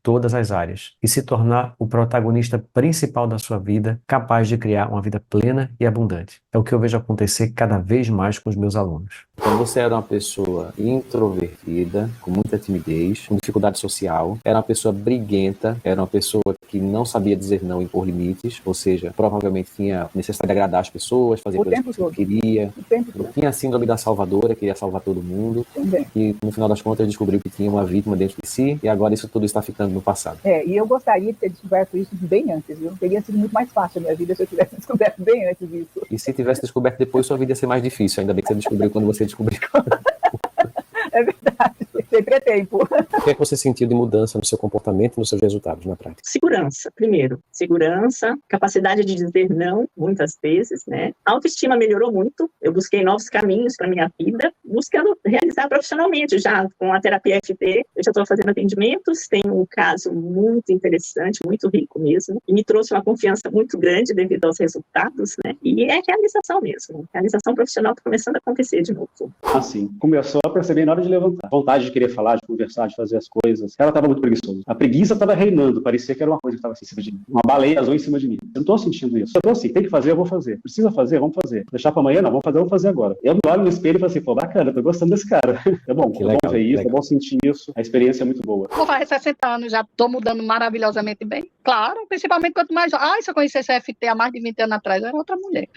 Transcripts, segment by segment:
todas as áreas e se tornar o protagonista principal da sua vida, capaz de criar uma vida plena e abundante. É o que eu vejo acontecer cada vez mais com os meus alunos. Então você era uma pessoa introvertida, com muita timidez, com dificuldade social, era uma pessoa briguenta, era uma pessoa que não sabia dizer não e impor limites, ou seja, provavelmente tinha necessidade de agradar as pessoas, fazer coisas que você queria, tinha a síndrome da salvadora, queria salvar todo mundo, e no final das contas descobriu que tinha uma vítima dentro de si, e agora isso tudo está ficando no passado. E eu gostaria de ter descoberto isso bem antes, viu? Teria sido muito mais fácil a minha vida se eu tivesse descoberto bem antes disso. E se tivesse descoberto depois, sua vida ia ser mais difícil, ainda bem que você descobriu quando você descobriu. É verdade, sempre é tempo. O que é que você sentiu de mudança no seu comportamento e nos seus resultados na prática? Segurança, primeiro. Segurança, capacidade de dizer não, muitas vezes, né? A autoestima melhorou muito. Eu busquei novos caminhos para minha vida, buscando realizar profissionalmente. Já com a terapia FT, eu já estou fazendo atendimentos, tenho um caso muito interessante, muito rico mesmo, e me trouxe uma confiança muito grande devido aos resultados, né? E é realização mesmo. Realização profissional está começando a acontecer de novo. Assim, começou a perceber na hora de levantar. Vontade de querer falar, de conversar, de fazer as coisas. Ela estava muito preguiçosa. A preguiça estava reinando. Parecia que era uma coisa que estava assim, em cima de mim. Uma baleia azul em cima de mim. Eu não estou sentindo isso. Eu estou assim, tem que fazer, eu vou fazer. Precisa fazer, vamos fazer. Deixar para amanhã? Não, vamos fazer agora. Eu me olho no espelho e falo assim, pô, bacana, tô gostando desse cara. É bom, legal, ver isso, legal. é bom sentir isso. A experiência é muito boa. Vou fazer 60 anos, já estou mudando maravilhosamente bem. Claro, principalmente quanto mais... se eu conhecesse a FT há mais de 20 anos atrás, eu era outra mulher.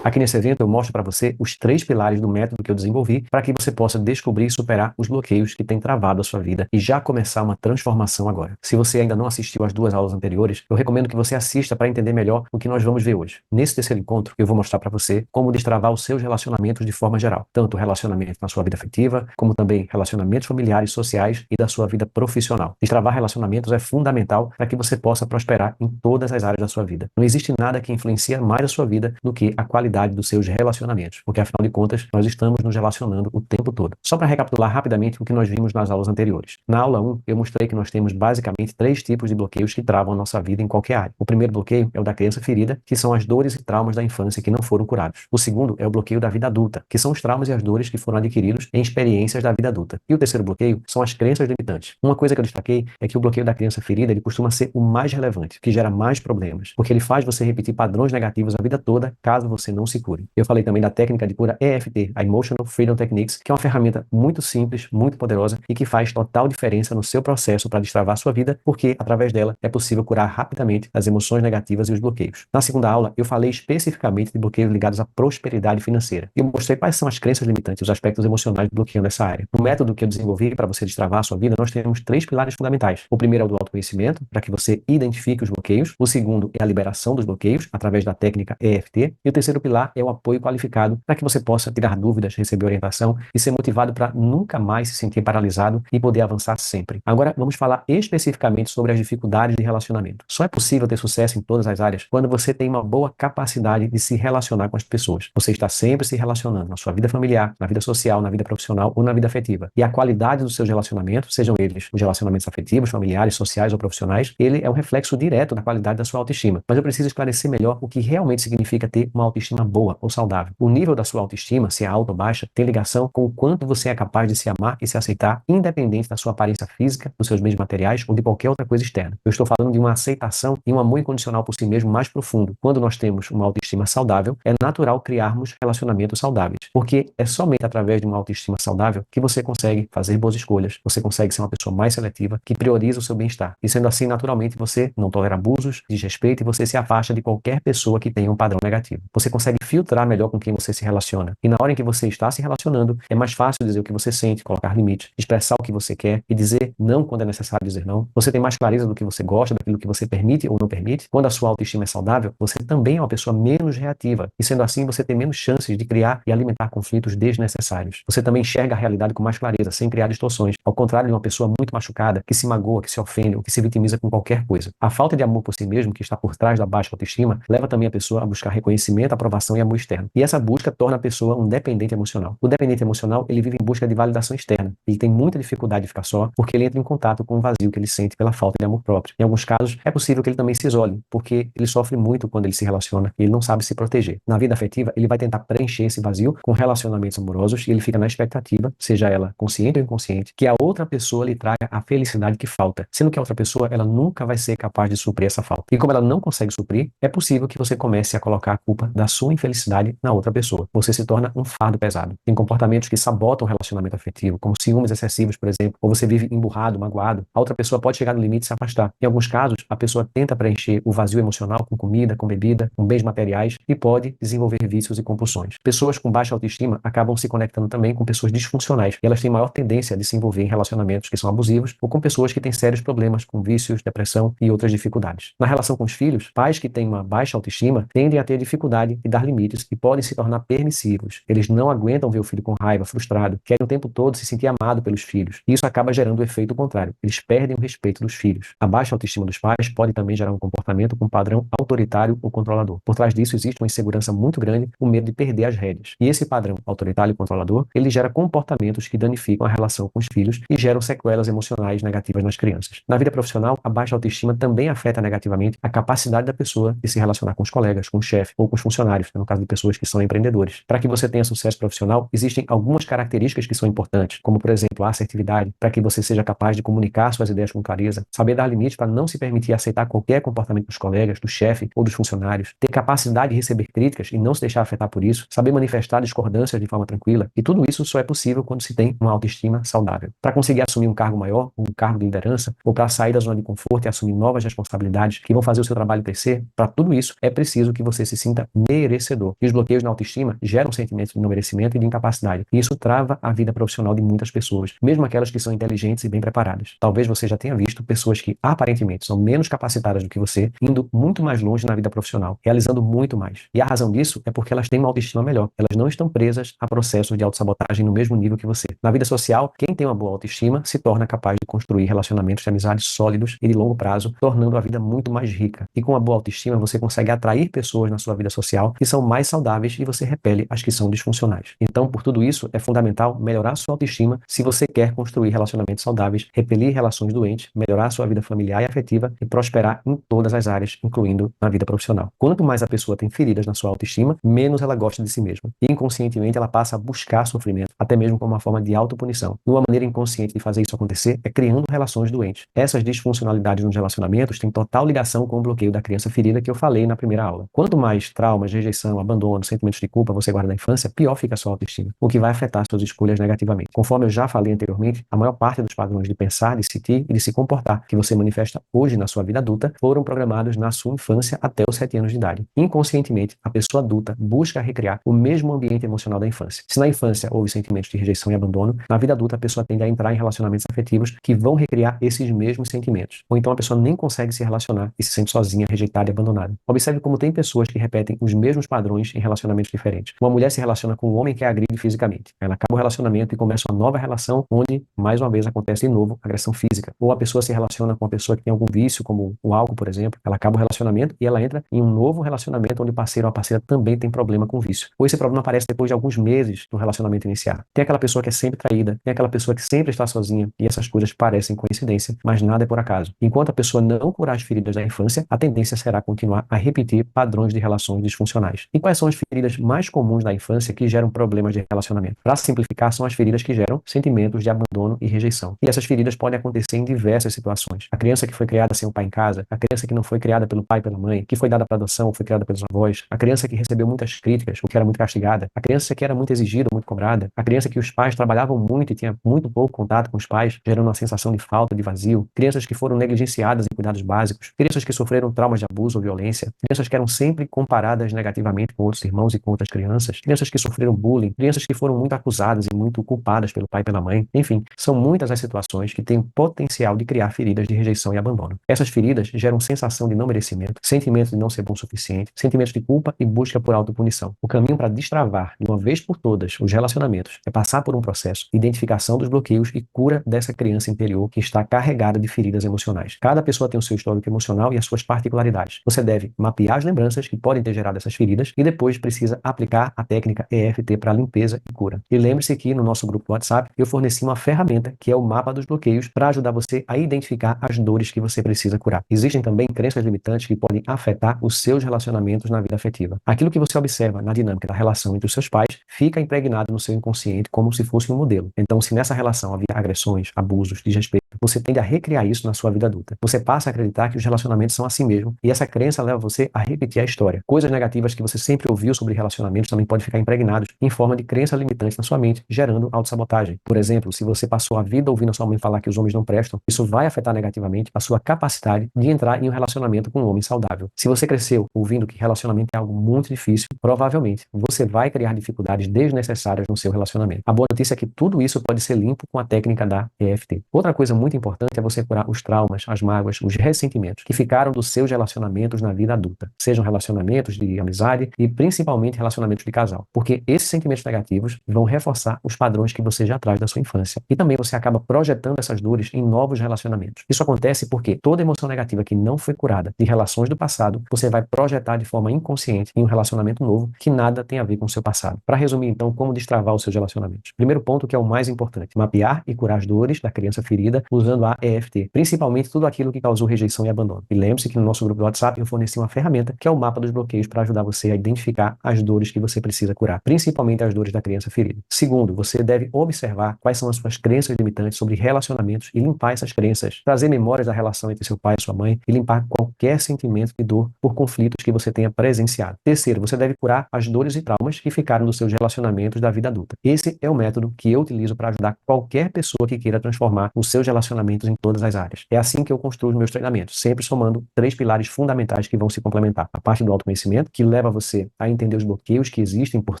Aqui nesse evento eu mostro para você os 3 pilares do método que eu desenvolvi para que você possa descobrir e superar os bloqueios que têm travado a sua vida e já começar uma transformação agora. Se você ainda não assistiu às 2 aulas anteriores, eu recomendo que você assista para entender melhor o que nós vamos ver hoje. Nesse terceiro encontro, eu vou mostrar para você como destravar os seus relacionamentos de forma geral, tanto relacionamento na sua vida afetiva, como também relacionamentos familiares, sociais e da sua vida profissional. Destravar relacionamentos é fundamental para que você possa prosperar em todas as áreas da sua vida. Não existe nada que influencia mais a sua vida do que a qualidade dos seus relacionamentos, porque afinal de contas, nós estamos nos relacionando o tempo todo. Só para recapitular rapidamente o que nós vimos nas aulas anteriores. Na aula 1, eu mostrei que nós temos basicamente 3 tipos de bloqueios que travam a nossa vida em qualquer área. O primeiro bloqueio é o da criança ferida, que são as dores e traumas da infância que não foram curados. O segundo é o bloqueio da vida adulta, que são os traumas e as dores que foram adquiridos em experiências da vida adulta. E o terceiro bloqueio são as crenças limitantes. Uma coisa que eu destaquei é que o bloqueio da criança ferida, ele costuma ser o mais relevante, que gera mais problemas, porque ele faz você repetir padrões negativos a vida toda, caso você não se cure. Eu falei também da técnica de cura EFT, a Emotional Freedom Techniques, que é uma ferramenta muito simples, muito poderosa e que faz total diferença no seu processo para destravar a sua vida, porque através dela é possível curar rapidamente as emoções negativas e os bloqueios. Na segunda aula, eu falei especificamente de bloqueios ligados à prosperidade financeira. Eu mostrei quais são as crenças limitantes, os aspectos emocionais bloqueando essa área. No método que eu desenvolvi para você destravar a sua vida, nós temos 3 pilares fundamentais. O primeiro é o do autoconhecimento, para que você identifique os bloqueios. O segundo é a liberação dos bloqueios, através da técnica EFT. E o terceiro pilar é o apoio qualificado, para que você possa tirar dúvidas, receber orientação e ser motivado para nunca mais se sentir paralisado e poder avançar sempre. Agora, vamos falar especificamente sobre as dificuldades de relacionamento. Só é possível ter sucesso em todas as áreas quando você tem uma boa capacidade de se relacionar com as pessoas. Você está sempre se relacionando na sua vida familiar, na vida social, na vida profissional ou na vida afetiva. E a qualidade dos seus relacionamentos, sejam eles os relacionamentos afetivos, familiares, sociais ou profissionais, ele é um reflexo direto da qualidade da sua autoestima. Mas eu preciso esclarecer melhor o que realmente significa ter uma autoestima boa ou saudável. O nível da sua autoestima, se é alta ou baixa, tem ligação com o quanto você é capaz de se amar e se aceitar, independente da sua aparência física, dos seus meios materiais ou de qualquer outra coisa externa. Eu estou falando de uma aceitação e um amor incondicional por si mesmo mais profundo. Quando nós temos uma autoestima saudável, é natural criarmos relacionamentos saudáveis, porque é somente através de uma autoestima saudável que você consegue fazer boas escolhas, você consegue ser uma pessoa mais seletiva, que prioriza o seu bem-estar. E sendo assim, naturalmente, você não tolera abusos, desrespeito e você se afasta de qualquer pessoa que tenha um padrão negativo. Você consegue filtrar melhor com quem você se relaciona. E na hora em que você está se relacionando, é mais fácil dizer o que você sente, colocar limites, expressar o que você quer e dizer não quando é necessário dizer não. Você tem mais clareza do que você gosta, daquilo que você permite ou não permite. Quando a sua autoestima é saudável, você também é uma pessoa menos reativa. E sendo assim, você tem menos chances de criar e alimentar conflitos desnecessários. Você também enxerga a realidade com mais clareza, sem criar distorções. Ao contrário de uma pessoa muito machucada, que se magoa, que se ofende ou que se vitimiza com com qualquer coisa. A falta de amor por si mesmo, que está por trás da baixa autoestima, leva também a pessoa a buscar reconhecimento, aprovação e amor externo. E essa busca torna a pessoa um dependente emocional. O dependente emocional, ele vive em busca de validação externa. Ele tem muita dificuldade de ficar só, porque ele entra em contato com o vazio que ele sente pela falta de amor próprio. Em alguns casos, é possível que ele também se isole, porque ele sofre muito quando ele se relaciona e ele não sabe se proteger. Na vida afetiva, ele vai tentar preencher esse vazio com relacionamentos amorosos e ele fica na expectativa, seja ela consciente ou inconsciente, que a outra pessoa lhe traga a felicidade que falta, sendo que a outra pessoa, ela nunca vai ser capaz de suprir essa falta. E como ela não consegue suprir, é possível que você comece a colocar a culpa da sua infelicidade na outra pessoa. Você se torna um fardo pesado. Tem comportamentos que sabotam o relacionamento afetivo, como ciúmes excessivos, por exemplo, ou você vive emburrado, magoado. A outra pessoa pode chegar no limite e se afastar. Em alguns casos, a pessoa tenta preencher o vazio emocional com comida, com bebida, com bens materiais e pode desenvolver vícios e compulsões. Pessoas com baixa autoestima acabam se conectando também com pessoas disfuncionais e elas têm maior tendência de se envolver em relacionamentos que são abusivos ou com pessoas que têm sérios problemas com vícios, depressão e outras dificuldades. Na relação com os filhos, pais que têm uma baixa autoestima tendem a ter dificuldade de dar limites e podem se tornar permissivos. Eles não aguentam ver o filho com raiva, frustrado, querem o tempo todo se sentir amado pelos filhos. E isso acaba gerando o efeito contrário. Eles perdem o respeito dos filhos. A baixa autoestima dos pais pode também gerar um comportamento com padrão autoritário ou controlador. Por trás disso existe uma insegurança muito grande, o medo de perder as rédeas. E esse padrão autoritário e controlador, ele gera comportamentos que danificam a relação com os filhos e geram sequelas emocionais negativas nas crianças. Na vida profissional, a baixa autoestima também afeta negativamente a capacidade da pessoa de se relacionar com os colegas, com o chefe ou com os funcionários, no caso de pessoas que são empreendedores. Para que você tenha sucesso profissional, existem algumas características que são importantes, como, por exemplo, a assertividade, para que você seja capaz de comunicar suas ideias com clareza, saber dar limites para não se permitir aceitar qualquer comportamento dos colegas, do chefe ou dos funcionários, ter capacidade de receber críticas e não se deixar afetar por isso, saber manifestar discordâncias de forma tranquila, e tudo isso só é possível quando se tem uma autoestima saudável. Para conseguir assumir um cargo maior, um cargo de liderança, ou para sair da zona de conforto e assumir novas responsabilidades que vão fazer o seu trabalho crescer, para tudo isso é preciso que você se sinta merecedor. E os bloqueios na autoestima geram sentimentos de não merecimento e de incapacidade, e isso trava a vida profissional de muitas pessoas, mesmo aquelas que são inteligentes e bem preparadas. Talvez você já tenha visto pessoas que aparentemente são menos capacitadas do que você, indo muito mais longe na vida profissional, realizando muito mais. E a razão disso é porque elas têm uma autoestima melhor. Elas não estão presas a processos de autossabotagem no mesmo nível que você. Na vida social, quem tem uma boa autoestima se torna capaz de construir relacionamentos de amizade sólidos e de longo prazo, tornando a vida muito mais rica. E com uma boa autoestima, você consegue atrair pessoas na sua vida social que são mais saudáveis e você repele as que são disfuncionais. Então, por tudo isso, é fundamental melhorar a sua autoestima se você quer construir relacionamentos saudáveis, repelir relações doentes, melhorar a sua vida familiar e afetiva e prosperar em todas as áreas, incluindo na vida profissional. Quanto mais a pessoa tem feridas na sua autoestima, menos ela gosta de si mesma. E inconscientemente ela passa a buscar sofrimento, até mesmo como uma forma de autopunição. E uma maneira inconsciente de fazer isso acontecer é criando relações doentes. Essas disfuncionalidades nos relacionamentos têm total ligação com o bloqueio da criança ferida que eu falei na primeira aula. Quanto mais traumas, rejeição, abandono, sentimentos de culpa você guarda da infância, pior fica a sua autoestima, o que vai afetar suas escolhas negativamente. Conforme eu já falei anteriormente, a maior parte dos padrões de pensar, de sentir e de se comportar que você manifesta hoje na sua vida adulta foram programados na sua infância até os 7 anos de idade. Inconscientemente, a pessoa adulta busca recriar o mesmo ambiente emocional da infância. Se na infância houve sentimentos de rejeição e abandono, na vida adulta a pessoa tende a entrar em relacionamentos afetivos que vão recriar esses mesmos sentimentos. Ou então a pessoa nem consegue se relacionar e se sente sozinha, rejeitada e abandonada. Observe como tem pessoas que repetem os mesmos padrões em relacionamentos diferentes. Uma mulher se relaciona com um homem que a agride fisicamente. Ela acaba o relacionamento e começa uma nova relação onde, mais uma vez, acontece de novo agressão física. Ou a pessoa se relaciona com uma pessoa que tem algum vício, como o álcool, por exemplo. Ela acaba o relacionamento e ela entra em um novo relacionamento onde o parceiro ou a parceira também tem problema com vício. Ou esse problema aparece depois de alguns meses do relacionamento iniciar. Tem aquela pessoa que é sempre traída, tem aquela pessoa que sempre está sozinha, e essas coisas parecem coincidência, mas nada é por acaso. Enquanto a pessoa não curar as feridas da infância, a tendência será continuar a repetir padrões de relações disfuncionais. E quais são as feridas mais comuns da infância que geram problemas de relacionamento? Para simplificar, são as feridas que geram sentimentos de abandono e rejeição. E essas feridas podem acontecer em diversas situações. A criança que foi criada sem o pai em casa, a criança que não foi criada pelo pai e pela mãe, que foi dada para adoção ou foi criada pelos avós, a criança que recebeu muitas críticas ou que era muito castigada, a criança que era muito exigida ou muito cobrada, a criança que os pais trabalhavam muito e tinha muito pouco contato com os pais, gerando uma sensação de falta, de vazio, crianças que foram negligenciadas em cuidados básicos, crianças que sofreram traumas de abuso ou violência, crianças que eram sempre comparadas negativamente com outros irmãos e com outras crianças, crianças que sofreram bullying, crianças que foram muito acusadas e muito culpadas pelo pai e pela mãe. Enfim, são muitas as situações que têm o potencial de criar feridas de rejeição e abandono. Essas feridas geram sensação de não merecimento, sentimento de não ser bom o suficiente, sentimentos de culpa e busca por autopunição. O caminho para destravar, de uma vez por todas, os relacionamentos é passar por um processo de identificação dos bloqueios e cura dessa criança interior que está carregada de feridas emocionais. emocionais. Cada pessoa tem o seu histórico emocional e as suas particularidades. Você deve mapear as lembranças que podem ter gerado essas feridas e depois precisa aplicar a técnica EFT para limpeza e cura. E lembre-se que no nosso grupo do WhatsApp eu forneci uma ferramenta que é o mapa dos bloqueios para ajudar você a identificar as dores que você precisa curar. Existem também crenças limitantes que podem afetar os seus relacionamentos na vida afetiva. Aquilo que você observa na dinâmica da relação entre os seus pais fica impregnado no seu inconsciente como se fosse um modelo. Então, se nessa relação havia agressões, abusos, desrespeito, você tende a recriar isso na sua vida adulta. Você passa a acreditar que os relacionamentos são assim mesmo, e essa crença leva você a repetir a história. Coisas negativas que você sempre ouviu sobre relacionamentos também podem ficar impregnados em forma de crença limitante na sua mente, gerando autossabotagem. Por exemplo, se você passou a vida ouvindo a sua mãe falar que os homens não prestam, isso vai afetar negativamente a sua capacidade de entrar em um relacionamento com um homem saudável. Se você cresceu ouvindo que relacionamento é algo muito difícil, provavelmente você vai criar dificuldades desnecessárias no seu relacionamento. A boa notícia é que tudo isso pode ser limpo com a técnica da EFT. Outra coisa muito importante é você curar os traumas, as mágoas, os ressentimentos que ficaram dos seus relacionamentos na vida adulta, sejam relacionamentos de amizade e principalmente relacionamentos de casal, porque esses sentimentos negativos vão reforçar os padrões que você já traz da sua infância e também você acaba projetando essas dores em novos relacionamentos. Isso acontece porque toda emoção negativa que não foi curada de relações do passado, você vai projetar de forma inconsciente em um relacionamento novo que nada tem a ver com o seu passado. Para resumir então, como destravar os seus relacionamentos. Primeiro ponto, que é o mais importante, mapear e curar as dores da criança ferida usando a EFT, principalmente tudo aquilo que causou rejeição e abandono. E lembre-se que no nosso grupo do WhatsApp eu forneci uma ferramenta que é o mapa dos bloqueios para ajudar você a identificar as dores que você precisa curar, principalmente as dores da criança ferida. Segundo, você deve observar quais são as suas crenças limitantes sobre relacionamentos e limpar essas crenças, trazer memórias da relação entre seu pai e sua mãe e limpar qualquer sentimento de dor por conflitos que você tenha presenciado. Terceiro, você deve curar as dores e traumas que ficaram dos seus relacionamentos da vida adulta. Esse é o método que eu utilizo para ajudar qualquer pessoa que queira transformar os seus relacionamentos em todas as áreas. É assim que eu construo os meus treinamentos, sempre somando 3 pilares fundamentais que vão se complementar. A parte do autoconhecimento, que leva você a entender os bloqueios que existem por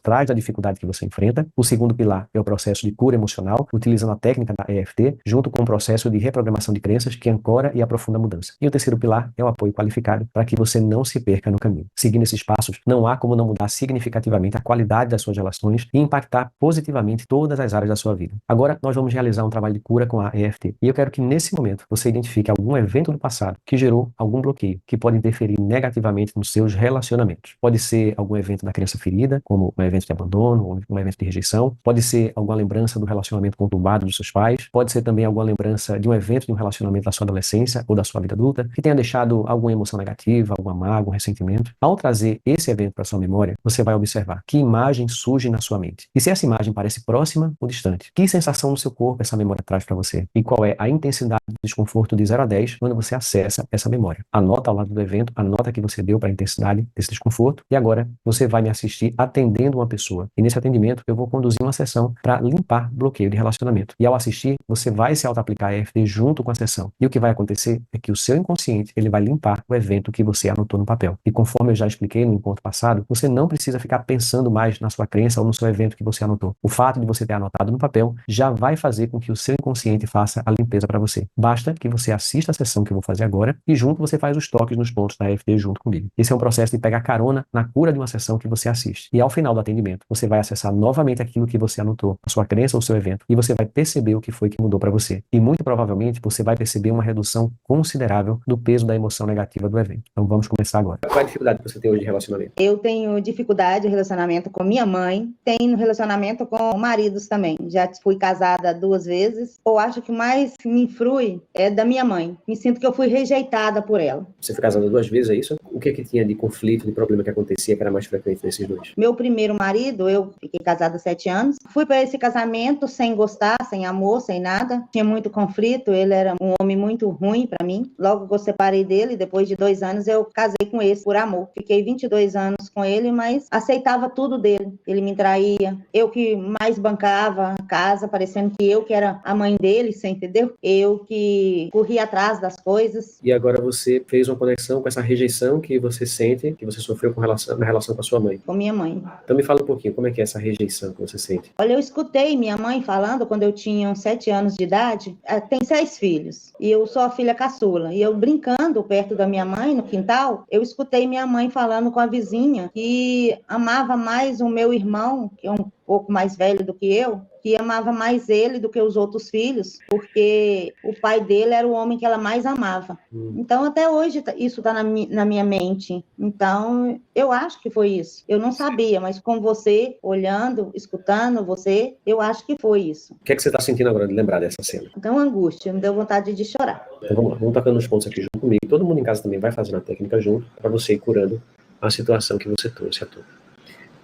trás da dificuldade que você enfrenta. O segundo pilar é o processo de cura emocional, utilizando a técnica da EFT, junto com o processo de reprogramação de crenças que ancora e aprofunda a mudança. E o terceiro pilar é o apoio qualificado para que você não se perca no caminho. Seguindo esses passos, não há como não mudar significativamente a qualidade das suas relações e impactar positivamente todas as áreas da sua vida. Agora, nós vamos realizar um trabalho de cura com a EFT. E eu quero que nesse momento você identifique algum evento do passado que gerou algum bloqueio, que pode interferir negativamente nos seus relacionamentos. Pode ser algum evento da criança ferida, como um evento de abandono, ou um evento de rejeição. Pode ser alguma lembrança do relacionamento conturbado dos seus pais. Pode ser também alguma lembrança de um evento de um relacionamento da sua adolescência ou da sua vida adulta, que tenha deixado alguma emoção negativa, alguma mágoa, um ressentimento. Ao trazer esse evento para sua memória, você vai observar que imagem surge na sua mente. E se essa imagem parece próxima ou distante, que sensação no seu corpo essa memória traz para você? E qual é a intensidade do desconforto de 0 a 10 quando você acessa essa memória? Anota ao lado do evento a nota que você deu para a intensidade desse desconforto e agora você vai me assistir atendendo uma pessoa. E nesse atendimento eu vou conduzir uma sessão para limpar bloqueio de relacionamento. E ao assistir, você vai se auto-aplicar a EFT junto com a sessão. E o que vai acontecer é que o seu inconsciente ele vai limpar o evento que você anotou no papel. E conforme eu já expliquei no encontro passado, você não precisa ficar pensando mais na sua crença ou no seu evento que você anotou. O fato de você ter anotado no papel já vai fazer com que o seu inconsciente faça a limpeza para você. Basta que você assista a sessão que eu vou fazer agora e junto você faz os toques nos pontos da EFT junto comigo. Esse é um processo de pegar carona na cura de uma sessão que você assiste. E ao final do atendimento, você vai acessar novamente aquilo que você anotou, a sua crença ou o seu evento, e você vai perceber o que foi que mudou para você. E muito provavelmente você vai perceber uma redução considerável do peso da emoção negativa do evento. Então vamos começar agora. Qual é a dificuldade que você tem hoje de relacionamento? Eu tenho dificuldade de relacionamento com minha mãe, tenho relacionamento com maridos também. Já fui casada 2 vezes. Eu acho que mais me influi é da minha mãe. Me sinto que eu fui rejeitada por ela. Você foi casada 2 vezes, é isso? O que tinha de conflito, de problema que acontecia que era mais frequente nesses dois? Meu primeiro marido, eu fiquei casada 7 anos. Fui para esse casamento sem gostar, sem amor, sem nada. Tinha muito conflito, ele era um homem muito ruim para mim. Logo que eu separei dele, depois de 2 anos, eu casei com esse por amor. Fiquei 22 anos com ele, mas aceitava tudo dele. Ele me traía. Eu que mais bancava a casa, parecendo que eu que era a mãe dele, você entendeu? Eu que corria atrás das coisas. E agora você fez uma conexão com essa rejeição que você sente, que você sofreu na relação com a sua mãe. Com minha mãe. Então me fala um pouquinho, como é que é essa rejeição que você sente? Olha, eu escutei minha mãe falando quando eu tinha uns 7 anos de idade. Tem 6 filhos e eu sou a filha caçula. E eu brincando perto da minha mãe no quintal, eu escutei minha mãe falando com a vizinha que amava mais o meu irmão, que é um pouco mais velho do que eu, que amava mais ele do que os outros filhos, porque o pai dele era o homem que ela mais amava. Então, até hoje, isso está na minha mente. Então, eu acho que foi isso. Eu não sabia, mas com você, olhando, escutando você, eu acho que foi isso. O que é que você está sentindo agora de lembrar dessa cena? Então, angústia, me deu vontade de chorar. Então vamos lá, vamos tocando nos pontos aqui junto comigo. Todo mundo em casa também vai fazendo a técnica junto, para você ir curando a situação que você trouxe à tona.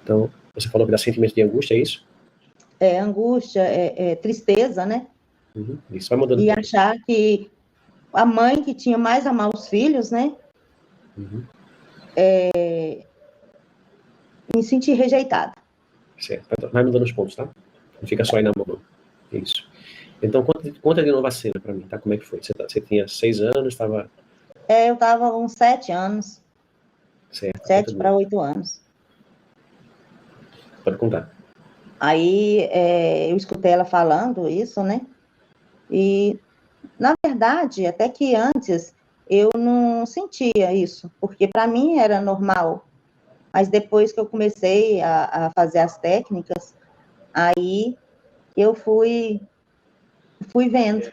Então, você falou que dá sentimento de angústia, é isso? É angústia, tristeza, né? Isso vai mudando. E achar que a mãe que tinha mais a amar os filhos, né? Me senti rejeitada. Certo, vai mudando os pontos, tá? Não fica só aí na mão, não. Isso. Então, conta de novo a cena para mim, tá? Como é que foi? Você tinha 6 anos, estava... Eu estava com 7 anos. Certo. 7 para 8 anos. Pode contar. Aí eu escutei ela falando isso, né? E, na verdade, até que antes eu não sentia isso, porque para mim era normal. Mas depois que eu comecei a fazer as técnicas, aí eu fui vendo.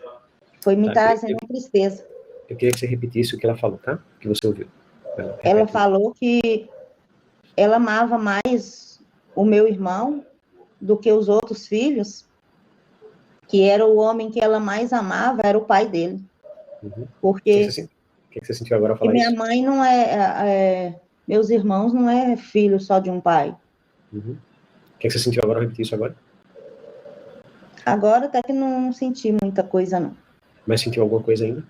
Foi me trazendo tristeza. Eu queria que você repetisse o que ela falou, tá? O que você ouviu. Ela falou que ela amava mais o meu irmão do que os outros filhos, que era o homem que ela mais amava, era o pai dele. Porque... O que você sentiu agora ao falar minha isso? mãe não meus irmãos não é filho só de um pai. O que você sentiu agora ao repetir isso agora? Agora até que não senti muita coisa, não. Mas sentiu alguma coisa ainda?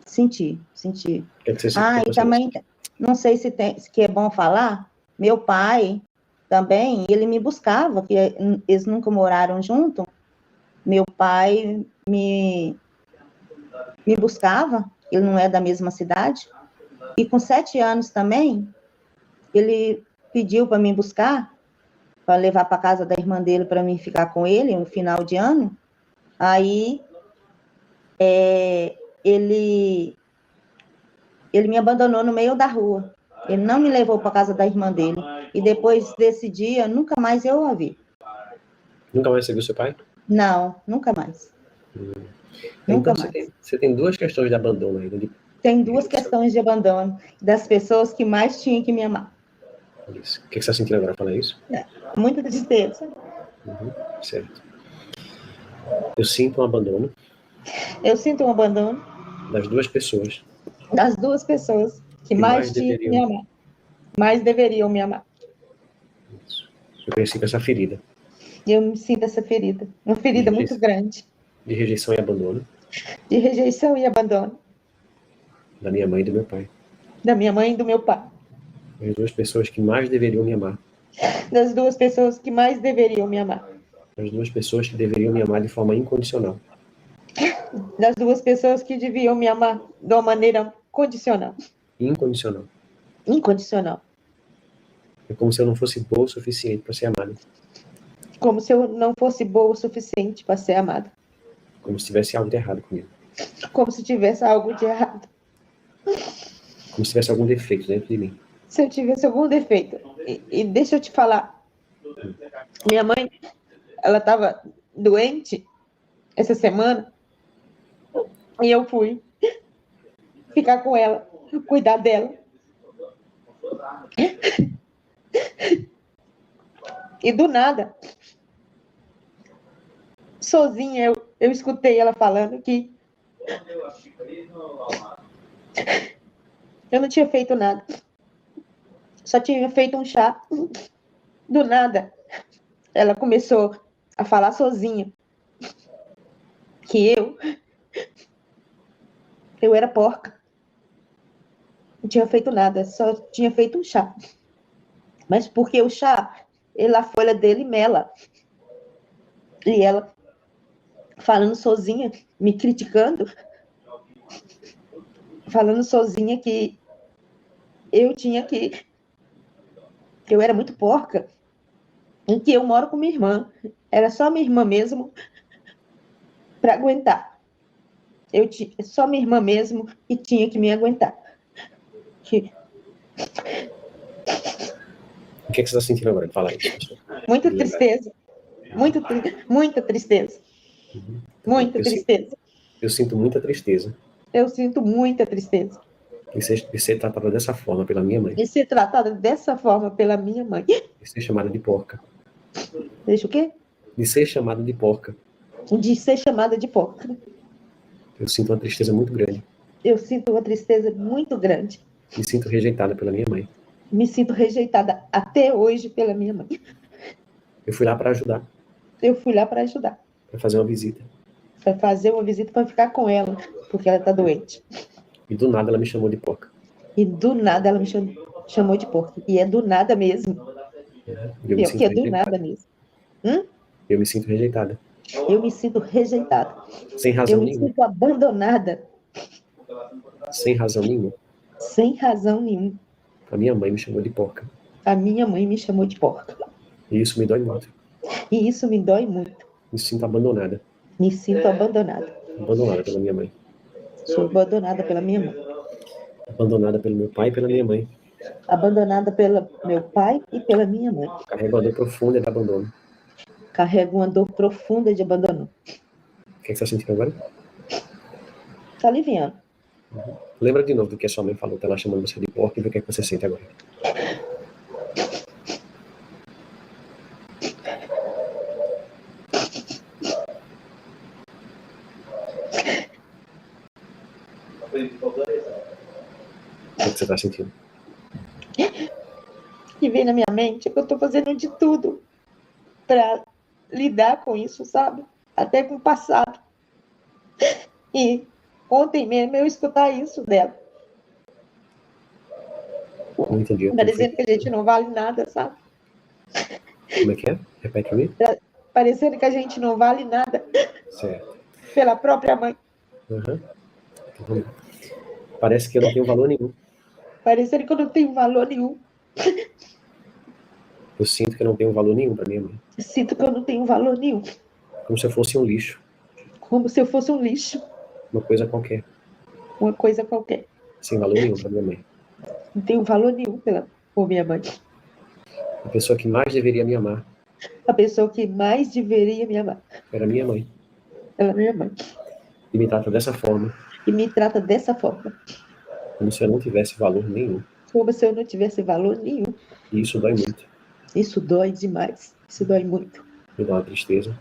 Senti. O que você sentiu? E também, não sei se é bom falar, meu pai também, ele me buscava, que eles nunca moraram junto. Meu pai me buscava, ele não é da mesma cidade, e com 7 anos também, ele pediu para me buscar, para levar para casa da irmã dele, para mim ficar com ele no final de ano. Aí, ele me abandonou no meio da rua. Ele não me levou para casa da irmã dele. E depois desse dia, nunca mais eu a vi. Nunca mais você viu seu pai? Não, nunca mais. Nunca então, mais. Você tem 2 questões de abandono ainda. Tem 2 questões de abandono das pessoas que mais tinham que me amar. Isso. O que você está sentindo agora? Fala isso? Muita tristeza. Certo. Eu sinto um abandono. Eu sinto um abandono. Das 2 pessoas. Das 2 pessoas que mais tinham que me amar. Mais deveriam me amar. Isso. Eu cresci com essa ferida. E eu me sinto essa ferida. Uma ferida muito grande. De rejeição e abandono. De rejeição e abandono. Da minha mãe e do meu pai. Da minha mãe e do meu pai. As 2 pessoas que mais deveriam me amar. Das 2 pessoas que mais deveriam me amar. As 2 pessoas que deveriam me amar de forma incondicional. Das 2 pessoas que deviam me amar de uma maneira condicional. Incondicional. Incondicional. É como se eu não fosse boa o suficiente para ser amada. Como se eu não fosse boa o suficiente para ser amada. Como se tivesse algo de errado comigo. Como se tivesse algo de errado. Como se tivesse algum defeito dentro de mim. Se eu tivesse algum defeito. E deixa eu te falar. Minha mãe, ela estava doente essa semana. E eu fui ficar com ela, cuidar dela. E do nada, sozinha, eu escutei ela falando que eu não tinha feito nada. Só tinha feito um chá. Do nada, ela começou a falar sozinha que eu era porca. Não tinha feito nada, só tinha feito um chá. Mas porque o chá, a folha dele mela. E ela falando sozinha, me criticando, falando sozinha que eu era muito porca, e que eu moro com minha irmã. Era só minha irmã mesmo para aguentar. Só minha irmã mesmo que tinha que me aguentar. O que você está sentindo agora? Fala isso. Muita tristeza. Muita tristeza. Muita Eu, si- tristeza. eu sinto muita tristeza Eu sinto muita tristeza. de ser tratada dessa forma pela minha mãe. E ser tratada dessa forma pela minha mãe. De ser chamada de porca. Deixa o quê? De ser chamada de porca. De ser chamada de porca. Eu sinto uma tristeza muito grande. Eu sinto uma tristeza muito grande. Me sinto rejeitada pela minha mãe. Me sinto rejeitada até hoje pela minha mãe. Eu fui lá para ajudar, Eu fui lá para ajudar. para fazer uma visita. Para fazer uma visita para ficar com ela, porque ela está doente. E do nada ela me chamou de porca. E do nada ela me chamou de porca. E é do nada mesmo. E eu me Pior sinto que é do rejeitada. nada mesmo. Eu me sinto rejeitada. Eu me sinto rejeitada. Sem Eu razão me nenhuma. sinto abandonada. Sem razão nenhuma. Sem razão nenhuma. A minha mãe me chamou de porca. A minha mãe me chamou de porca. E isso me dói muito. E isso me dói muito. Me sinto abandonada. Me sinto abandonada. Abandonada pela minha mãe. Sou abandonada pela minha mãe. Abandonada pelo meu pai e pela minha mãe. Abandonada pelo meu pai e pela minha mãe. Carrego a dor profunda de abandono. Carrego uma dor profunda de abandono. O que você está sentindo agora? Tá aliviando. Lembra de novo do que a sua mãe falou, tá lá chamando você de porca, e vê o que você sente agora. O que você está sentindo? E vem na minha mente que eu tô fazendo de tudo para lidar com isso, sabe? Até com o passado. E ontem mesmo eu escutar isso dela. Não entendi. Parecendo que a gente não vale nada, sabe? Como é que é? Repete pra mim. Parecendo que a gente não vale nada Certo. pela própria mãe. Uhum. Então, parece que eu não tenho valor nenhum. Parecendo que eu não tenho valor nenhum. Eu sinto que eu não tenho valor nenhum pra minha mãe. Sinto que eu não tenho valor nenhum. Como se eu fosse um lixo. Como se eu fosse um lixo. Uma coisa qualquer. Uma coisa qualquer. Sem valor nenhum pra minha mãe. Não tenho valor nenhum por minha mãe. A pessoa que mais deveria me amar A pessoa que mais deveria me amar. era minha mãe. Ela é minha mãe. E me trata dessa forma, E me trata dessa forma. como se eu não tivesse valor nenhum. Como se eu não tivesse valor nenhum. E isso dói muito. Isso dói demais. Isso dói muito. Me dá uma tristeza,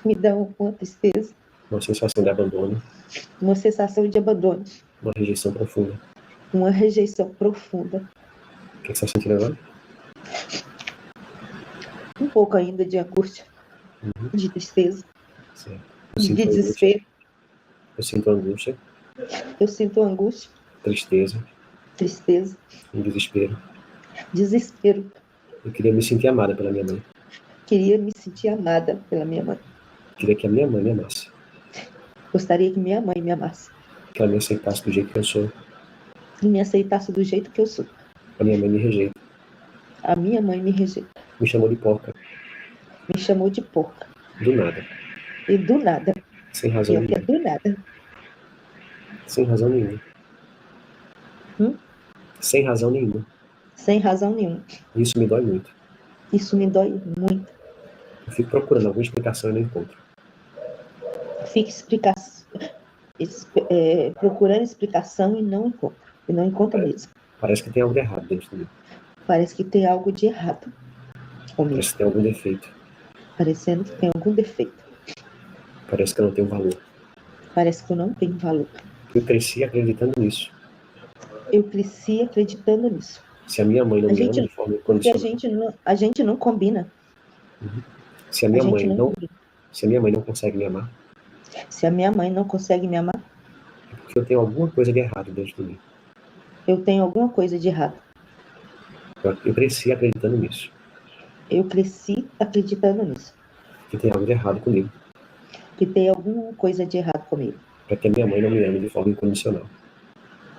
Me dá uma tristeza. uma sensação de abandono, Uma sensação de abandono. uma rejeição profunda. Uma rejeição profunda. O que você está sentindo agora? Um pouco ainda de angústia. De tristeza. Certo. De desespero. Eu sinto angústia, Eu sinto angústia. tristeza Tristeza. e desespero. Desespero. Eu queria me sentir amada pela minha mãe. Queria me sentir amada pela minha mãe. Eu queria que a minha mãe me amasse. Gostaria que minha mãe me amasse. Que ela me aceitasse do jeito que eu sou. E me aceitasse do jeito que eu sou. A minha mãe me rejeita. A minha mãe me rejeita. Me chamou de porca. Me chamou de porca. Do nada. E do nada. Sem razão Pior que é nenhuma. do nada. Sem razão nenhuma. Sem razão nenhuma. Sem razão nenhuma. Isso me dói muito. Isso me dói muito. Eu fico procurando alguma explicação e não encontro. Fico procurando explicação e não encontro. E não encontro mesmo. Parece que tem algo de errado dentro de mim. Parece que tem algo de errado comigo. Parece que tem algum defeito. Parecendo que tem algum defeito. Parece que eu não tenho valor. Parece que eu não tenho valor. Eu cresci acreditando nisso. Eu cresci acreditando nisso. Se a minha mãe não A me gente- ama de forma Porque incondicional. a gente não combina. Se a minha A mãe gente não, combina. se a minha mãe não consegue me amar, Se a minha mãe não consegue me amar, é porque eu tenho alguma coisa de errado dentro de mim. eu tenho alguma coisa de errado. Eu cresci acreditando nisso. Eu cresci acreditando nisso. Que tem algo de errado comigo. Que tem alguma coisa de errado comigo. Para que a minha mãe não me ame de forma incondicional.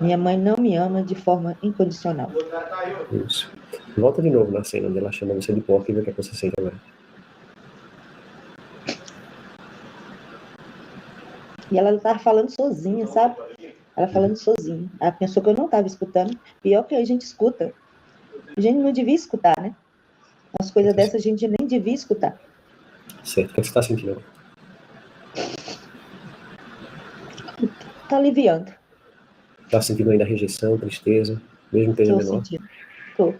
Minha mãe não me ama de forma incondicional. Isso. Volta de novo na cena onde ela chama você de porca e vê o que você sente agora. E ela estava falando sozinha, sabe? Ela falando sozinha. Ela pensou que eu não estava escutando. Pior que a gente escuta. A gente não devia escutar, né? Umas coisas dessas a gente nem devia escutar. Certo. O que você está sentindo agora? Tá aliviando. Está sentindo ainda rejeição, tristeza, mesmo que esteja Tô menor? sentindo. Tô.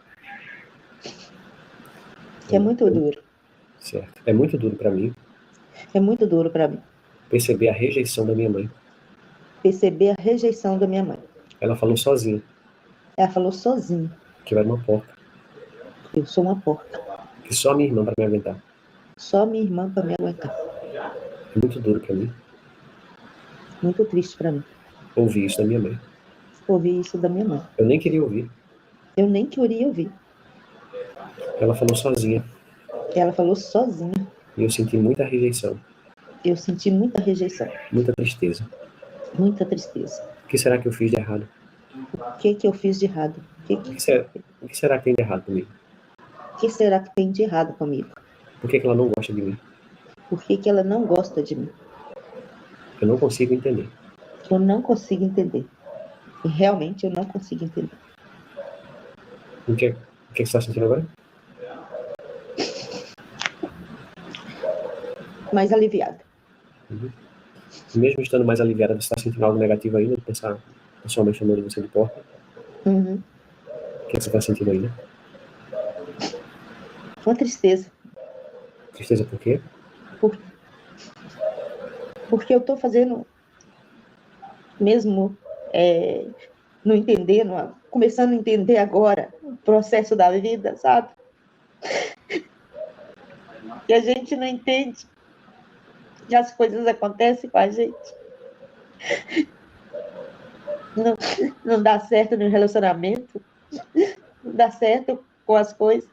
Que é muito duro. Certo. É muito duro para mim É muito duro para mim perceber a rejeição da minha mãe. perceber a rejeição da minha mãe. Ela falou sozinha Ela falou sozinha. que eu era uma porca, Eu sou uma porca. que só minha irmã para me aguentar. Só minha irmã para me aguentar. É muito duro para mim Muito triste para mim. ouvir isso da minha mãe. Ouvir isso da minha mãe. Eu nem queria ouvir. Eu nem queria ouvir. Ela falou sozinha Ela falou sozinha. e eu senti muita rejeição, Eu senti muita rejeição. muita tristeza. Muita tristeza. O que será que eu fiz de errado? O que eu fiz de errado? O que será que tem de errado comigo? O que será que tem de errado comigo? Por que ela não gosta de mim? Por que ela não gosta de mim? Eu não consigo entender. Eu não consigo entender. E realmente eu não consigo entender. O que você está sentindo agora? Mais aliviada. Mesmo estando mais aliviada, você está sentindo algo negativo ainda? De pensar a sua mãe chamando você de porca? Uhum. O que você está sentindo ainda? Uma tristeza. Tristeza por quê? Porque eu tô fazendo, mesmo não entendendo, começando a entender agora o processo da vida, sabe? E a gente não entende. E as coisas acontecem com a gente. Não dá certo no relacionamento. Não dá certo com as coisas.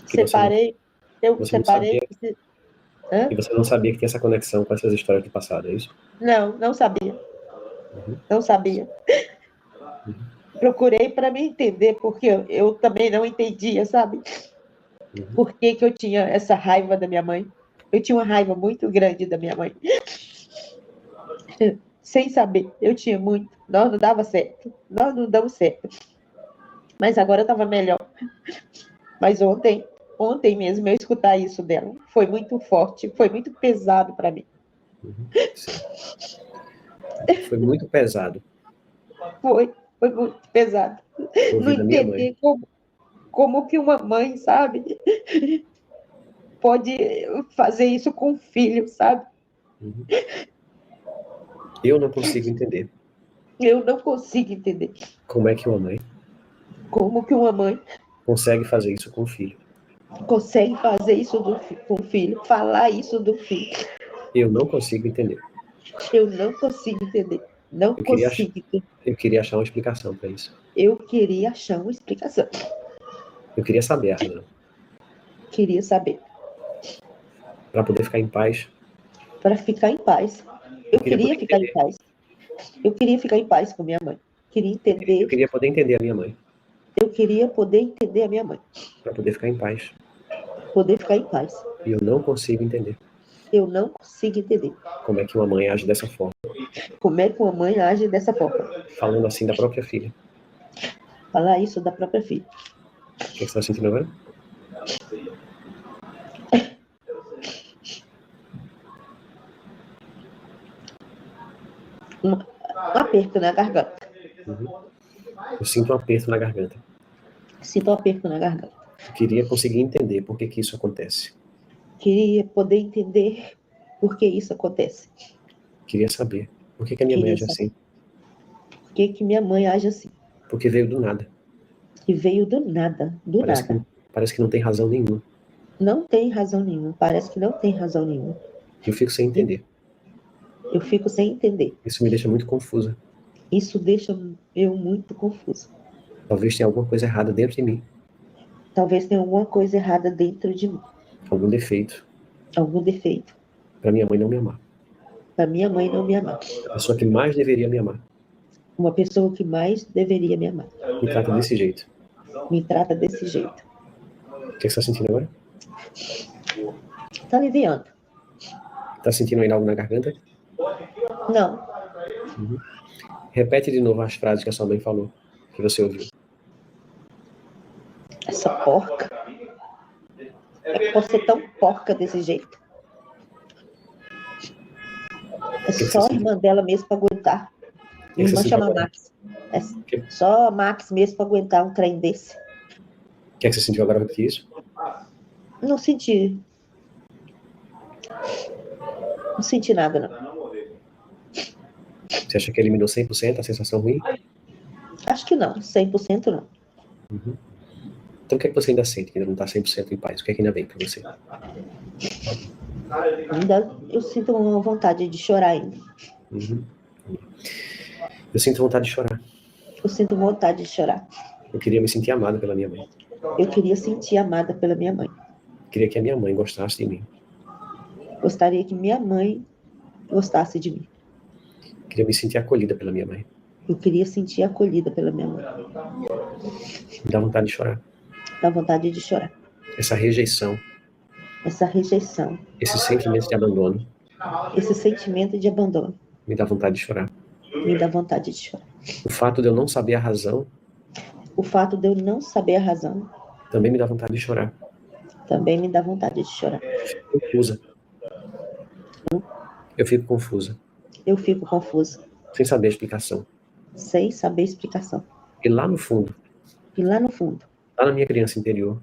Separei. Eu você não separei. E você não sabia que tinha essa conexão com essas histórias do passado, é isso? Não sabia. Não sabia. Procurei para me entender, porque eu também não entendia, sabe? Por que eu tinha essa raiva da minha mãe? Eu tinha uma raiva muito grande da minha mãe. Sem saber, eu tinha muito. Nós não dava certo. Nós não damos certo. Mas agora estava melhor. Mas ontem mesmo, eu escutar isso dela, foi muito forte, foi muito pesado para mim. Foi muito pesado. Foi muito pesado. Não entender como que uma mãe, sabe, pode fazer isso com um filho, sabe? Eu não consigo entender. Eu não consigo entender. Como é que uma mãe consegue fazer isso com o filho? Consegue fazer isso com o filho, falar isso do filho. Eu não consigo entender. Eu não consigo entender. Eu queria achar uma explicação para isso. Eu queria achar uma explicação. Eu queria saber a razão. Queria saber. Para poder ficar em paz. Para ficar em paz. Eu queria ficar em paz. Eu queria ficar em paz com minha mãe. Queria entender. Eu queria poder entender a minha mãe. Eu queria poder entender a minha mãe. Para poder ficar em paz. Poder ficar em paz. E eu não consigo entender. Eu não consigo entender. Como é que uma mãe age dessa forma? Como é que uma mãe age dessa forma? Falando assim da própria filha. Falar isso da própria filha. O que você está sentindo agora? Um aperto na garganta. Eu sinto um aperto na garganta. Sinto um aperto na garganta. Eu queria conseguir entender por que isso acontece. Queria poder entender por que isso acontece. Queria saber por que a minha mãe age assim. Por que minha mãe age assim? Porque veio do nada. E veio do nada, Parece que não tem razão nenhuma. Não tem razão nenhuma. Parece que não tem razão nenhuma. Eu fico sem entender. Eu fico sem entender. Isso me deixa muito confusa. Isso deixa eu muito confusa. Talvez tenha alguma coisa errada dentro de mim. Talvez tenha alguma coisa errada dentro de mim. Algum defeito. Algum defeito. Para minha mãe não me amar. Para minha mãe não me amar. A pessoa que mais deveria me amar. Uma pessoa que mais deveria me amar. Me trata desse jeito. Me trata desse jeito. O que você está sentindo agora? Está aliviando. Está sentindo ainda algo na garganta? Não. Repete de novo as frases que a sua mãe falou, que você ouviu. Essa porca. é que pode ser tão porca desse jeito. É só a irmã dela mesmo para aguentar. Minha irmã chama Max. É só a Max mesmo para aguentar um trem desse. O que é que você sentiu agora do que isso? Não senti. Não senti nada, não. Você acha que eliminou 100% a sensação ruim? Acho que não. 100% não. Uhum. Então o que é que você ainda sente, que ainda não está 100% em paz? O que é que ainda vem para você? Ainda eu sinto uma vontade de chorar ainda. Uhum. Eu sinto vontade de chorar. Eu sinto vontade de chorar. Eu queria me sentir amada pela minha mãe. Eu queria sentir amada pela minha mãe. Queria que a minha mãe gostasse de mim. Gostaria que minha mãe gostasse de mim. Queria me sentir acolhida pela minha mãe. Eu queria sentir acolhida pela minha mãe. Me dá vontade de chorar. Dá vontade de chorar. Essa rejeição, Essa rejeição, esse sentimento de abandono, esse sentimento de abandono, me dá vontade de chorar. me dá vontade de chorar. O fato de eu não saber a razão O fato de eu não saber a razão também me dá vontade de chorar. também me dá vontade de chorar. Confusa. Eu fico confusa, Eu fico confusa, sem saber a explicação. sem saber explicação. E lá no fundo, E lá no fundo, lá na minha criança interior,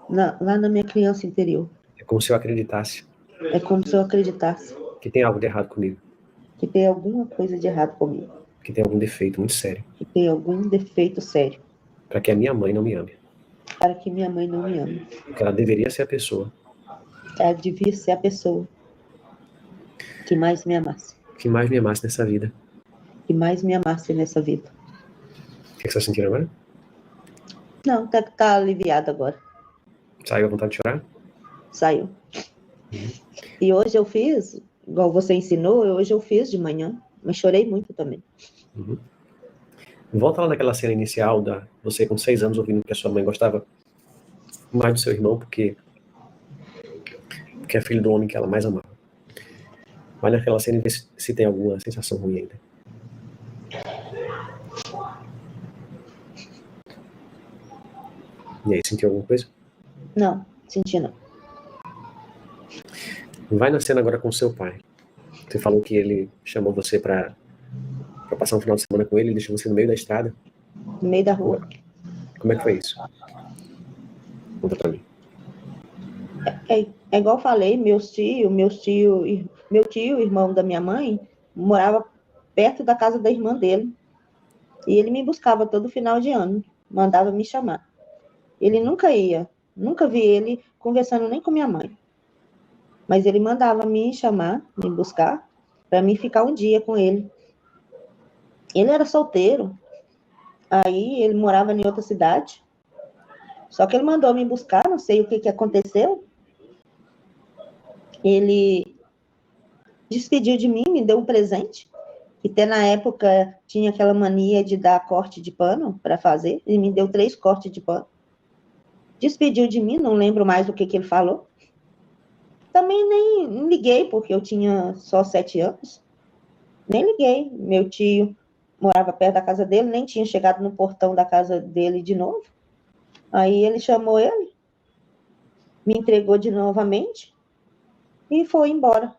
lá na minha criança interior, é como se eu acreditasse é como se eu acreditasse que tem algo de errado comigo, que tem alguma coisa de errado comigo, que tem algum defeito muito sério, que tem algum defeito sério, para que a minha mãe não me ame. para que minha mãe não me ame. Porque ela deveria ser a pessoa Ela devia ser a pessoa que mais me amasse, que mais me amasse nessa vida. que mais me amasse nessa vida. O que você está sentindo agora? Não, tá aliviada agora. Saiu a vontade de chorar? Saiu. E hoje eu fiz, igual você ensinou, hoje eu fiz de manhã, mas chorei muito também. Uhum. Volta lá naquela cena inicial da você com 6 anos ouvindo que a sua mãe gostava mais do seu irmão porque é filho do homem que ela mais amava. Vai naquela cena e vê se tem alguma sensação ruim ainda. E aí, sentiu alguma coisa? Não, senti não. Vai na cena agora com seu pai. Você falou que ele chamou você para passar um final de semana com ele e deixou você no meio da estrada. No meio da rua. Como é que foi isso? Conta pra mim. É igual eu falei, meu tio, irmão da minha mãe, morava perto da casa da irmã dele. E ele me buscava todo final de ano, mandava me chamar. Ele nunca ia, nunca vi ele conversando nem com minha mãe. Mas ele mandava me chamar, me buscar, para mim ficar um dia com ele. Ele era solteiro, aí ele morava em outra cidade. Só que ele mandou me buscar, não sei o que aconteceu. Ele despediu de mim, me deu um presente, que até na época tinha aquela mania de dar corte de pano para fazer. Ele me deu 3 cortes de pano. Despediu de mim, não lembro mais o que ele falou. Também nem liguei, porque eu tinha só 7 anos. Nem liguei. Meu tio morava perto da casa dele, nem tinha chegado no portão da casa dele de novo. Aí ele chamou ele, me entregou de novamente e foi embora.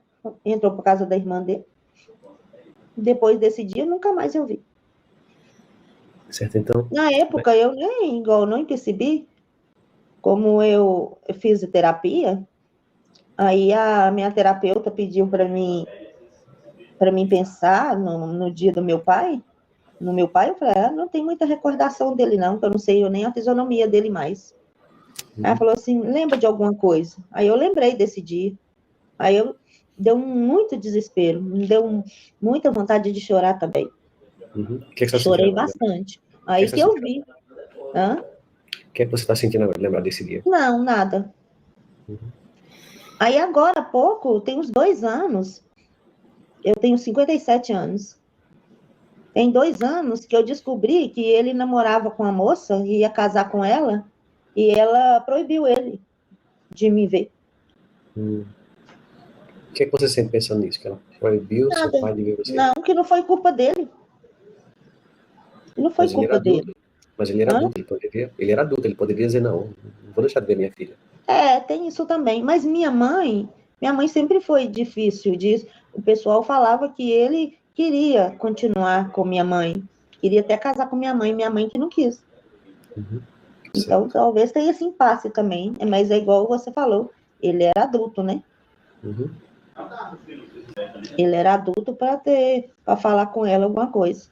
Entrou para casa da irmã dele. Depois desse dia, nunca mais eu vi. Certo, então? Na época, eu não percebi. Como eu fiz terapia, aí a minha terapeuta pediu para mim pensar no dia do meu pai. No meu pai, eu falei, não tem muita recordação dele não, que eu não sei nem a fisionomia dele mais. Aí ela falou assim, lembra de alguma coisa? Aí eu lembrei desse dia. Aí deu muito desespero, me deu muita vontade de chorar também. Uhum. Que você Chorei tá bastante. Aí que eu vi. Hã? O que é que você está sentindo agora, lembrar desse dia? Não, nada. Uhum. Aí agora há pouco, tem uns 2 anos, eu tenho 57 anos. Tem 2 anos que eu descobri que ele namorava com a moça e ia casar com ela, e ela proibiu ele de me ver. O que é que você sente pensando nisso? Que ela proibiu Nada. seu pai de ver você? Não, que não foi culpa dele. Não foi culpa dele. Mas ele era adulto, ele era adulto, ele poderia dizer, não vou deixar de ver minha filha. Tem isso também. Mas minha mãe sempre foi difícil disso. O pessoal falava que ele queria continuar com minha mãe, queria até casar com minha mãe que não quis. Então, talvez tenha esse impasse também, mas é igual você falou, ele era adulto, né? Ele era adulto para falar com ela alguma coisa.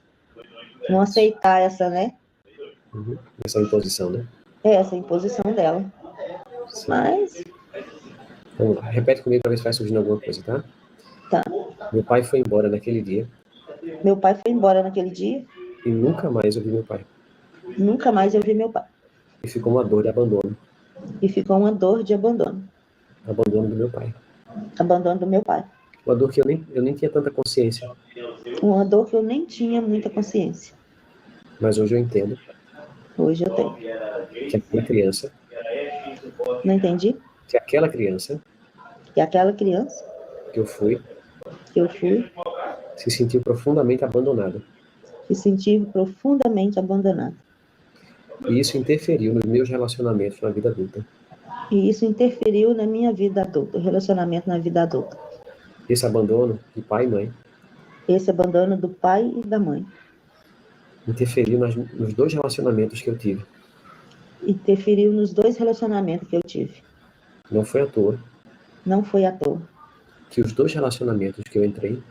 Não aceitar essa, né? Essa imposição, né? Essa imposição dela. Sim. Mas, Vamos lá, repete comigo para ver se vai surgindo alguma coisa, tá? tá. Meu pai foi embora naquele dia Meu pai foi embora naquele dia, e nunca mais eu vi meu pai. nunca mais eu vi meu pai. E ficou uma dor de abandono. E ficou uma dor de abandono. Abandono do meu pai. Abandono do meu pai. Uma dor que eu nem tinha tanta consciência. Uma dor que eu nem tinha muita consciência. Mas hoje eu entendo Hoje eu tenho. que aquela criança, Não entendi? que aquela criança E aquela criança que eu fui, que eu fui, se sentiu profundamente abandonada. se senti profundamente abandonada. E isso interferiu nos meus relacionamentos na vida adulta. E isso interferiu na minha vida adulta, o relacionamento na vida adulta. Esse abandono de pai e mãe Esse abandono do pai e da mãe interferiu nos dois relacionamentos que eu tive. interferiu nos 2 relacionamentos que eu tive. Não foi à toa Não foi à toa. que os dois relacionamentos que eu entrei,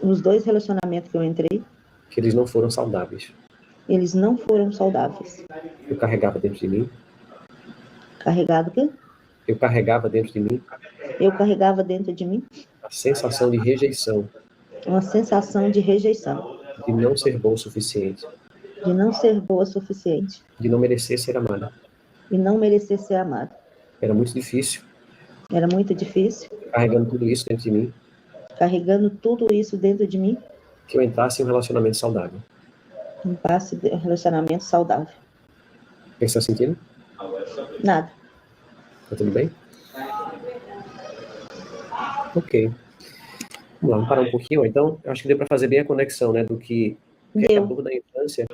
Os 2 relacionamentos que eu entrei, que eles não foram saudáveis. eles não foram saudáveis. Eu carregava dentro de mim, Carregado o quê? eu carregava dentro de mim Eu carregava dentro de mim a sensação de rejeição, uma sensação de rejeição, de não ser bom o suficiente, de não ser boa o suficiente de não merecer ser amada. e não merecer ser amada. Era muito difícil, Era muito difícil, carregando tudo isso dentro de mim, carregando tudo isso dentro de mim, que eu entrasse em um relacionamento saudável. um passe de relacionamento saudável. O que você está sentindo? Nada. Tá tudo bem? Ok. Vamos lá, vamos parar um pouquinho. Então, eu acho que deu para fazer bem a conexão, né, do que a Deu. dor da infância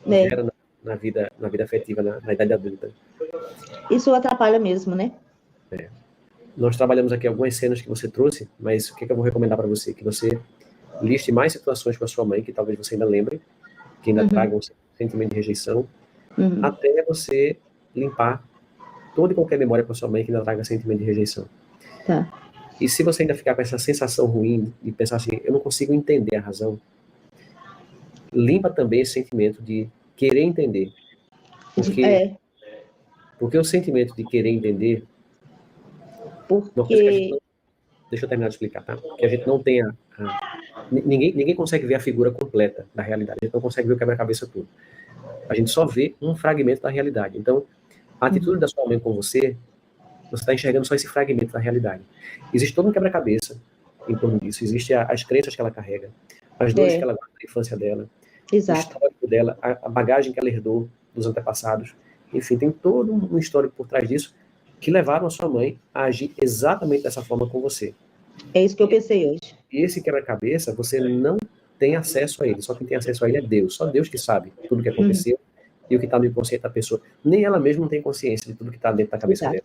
É. gera na vida afetiva, na idade adulta. Isso atrapalha mesmo, né? Nós trabalhamos aqui algumas cenas que você trouxe, mas o que eu vou recomendar para você? Que você liste mais situações com a sua mãe, que talvez você ainda lembre, que ainda tragam um sentimento de rejeição, até você limpar toda e qualquer memória com a sua mãe que ainda traga sentimento de rejeição. Tá. E se você ainda ficar com essa sensação ruim de pensar assim, eu não consigo entender a razão, limpa também esse sentimento de querer entender. Porque o sentimento de querer entender, uma coisa que a gente não, deixa eu terminar de explicar, tá? Que a gente não tem ninguém consegue ver a figura completa da realidade, a gente não consegue ver o quebra-cabeça todo. A gente só vê um fragmento da realidade. Então, a atitude da sua mãe com você está enxergando só esse fragmento da realidade. Existe todo um quebra-cabeça em torno disso. Existem as crenças que ela carrega, as dores que ela guarda da infância dela, Exato. o histórico dela, a bagagem que ela herdou dos antepassados. Enfim, tem todo um histórico por trás disso que levaram a sua mãe a agir exatamente dessa forma com você. É isso que eu pensei hoje. E esse quebra-cabeça, você não tem acesso a ele. Só quem tem acesso a ele é Deus. Só Deus que sabe tudo o que aconteceu e o que está no inconsciente da pessoa. Nem ela mesma não tem consciência de tudo que está dentro da cabeça dela,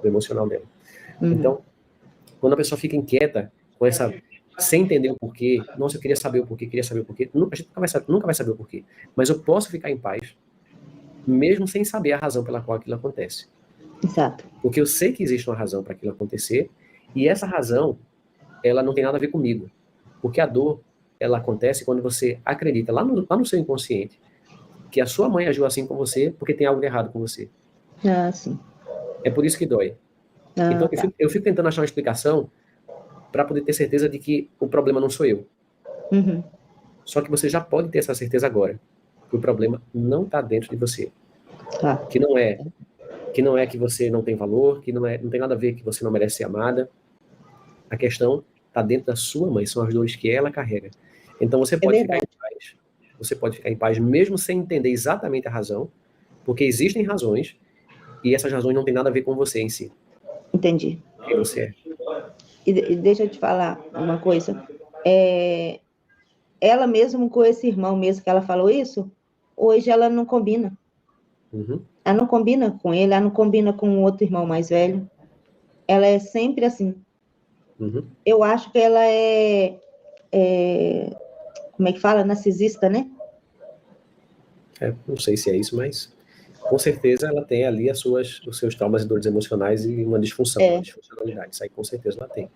do emocional dela. Então, quando a pessoa fica inquieta com essa, sem entender o porquê, nossa, eu queria saber o porquê, a gente nunca vai saber o porquê. Mas eu posso ficar em paz, mesmo sem saber a razão pela qual aquilo acontece. Exato. Porque eu sei que existe uma razão para aquilo acontecer, e essa razão, ela não tem nada a ver comigo. Porque a dor, ela acontece quando você acredita, lá no seu inconsciente, que a sua mãe agiu assim com você porque tem algo de errado com você. Ah, sim. É por isso que dói. Então, eu fico tentando achar uma explicação para poder ter certeza de que o problema não sou eu. Só que você já pode ter essa certeza agora. Que o problema não está dentro de você. Que não é que você não tem valor, que não tem nada a ver que você não merece ser amada. A questão está dentro da sua mãe, são as dores que ela carrega. Então você pode ficar em paz. Você pode ficar em paz mesmo sem entender exatamente a razão, porque existem razões e essas razões não têm nada a ver com você em si. Entendi. Quem você é. E deixa eu te falar uma coisa. Ela mesmo com esse irmão mesmo que ela falou isso, hoje ela não combina. Uhum. Ela não combina com ele, ela não combina com o outro irmão mais velho. Ela é sempre assim. Uhum. Eu acho que ela como é que fala? Narcisista, né? Não sei se é isso, mas com certeza ela tem ali os seus traumas e dores emocionais e uma disfunção, uma disfuncionalidade. Isso aí com certeza ela tem.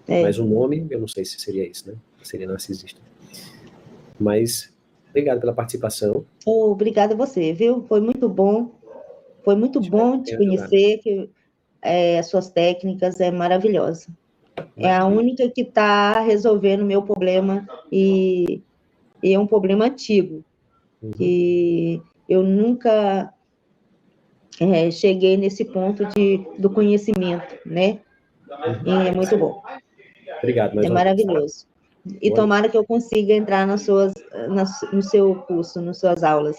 Mas o nome, eu não sei se seria isso, né? Seria narcisista. Mas, obrigado pela participação. Obrigada a você, viu? Foi muito bom. Foi muito bom te conhecer, que as suas técnicas é maravilhosa. É a única que está resolvendo o meu problema e é um problema antigo, que eu nunca cheguei nesse ponto do conhecimento, né? E é muito bom. Obrigado, mais É uma vez. maravilhoso. E tomara que eu consiga entrar no seu curso, nas suas aulas.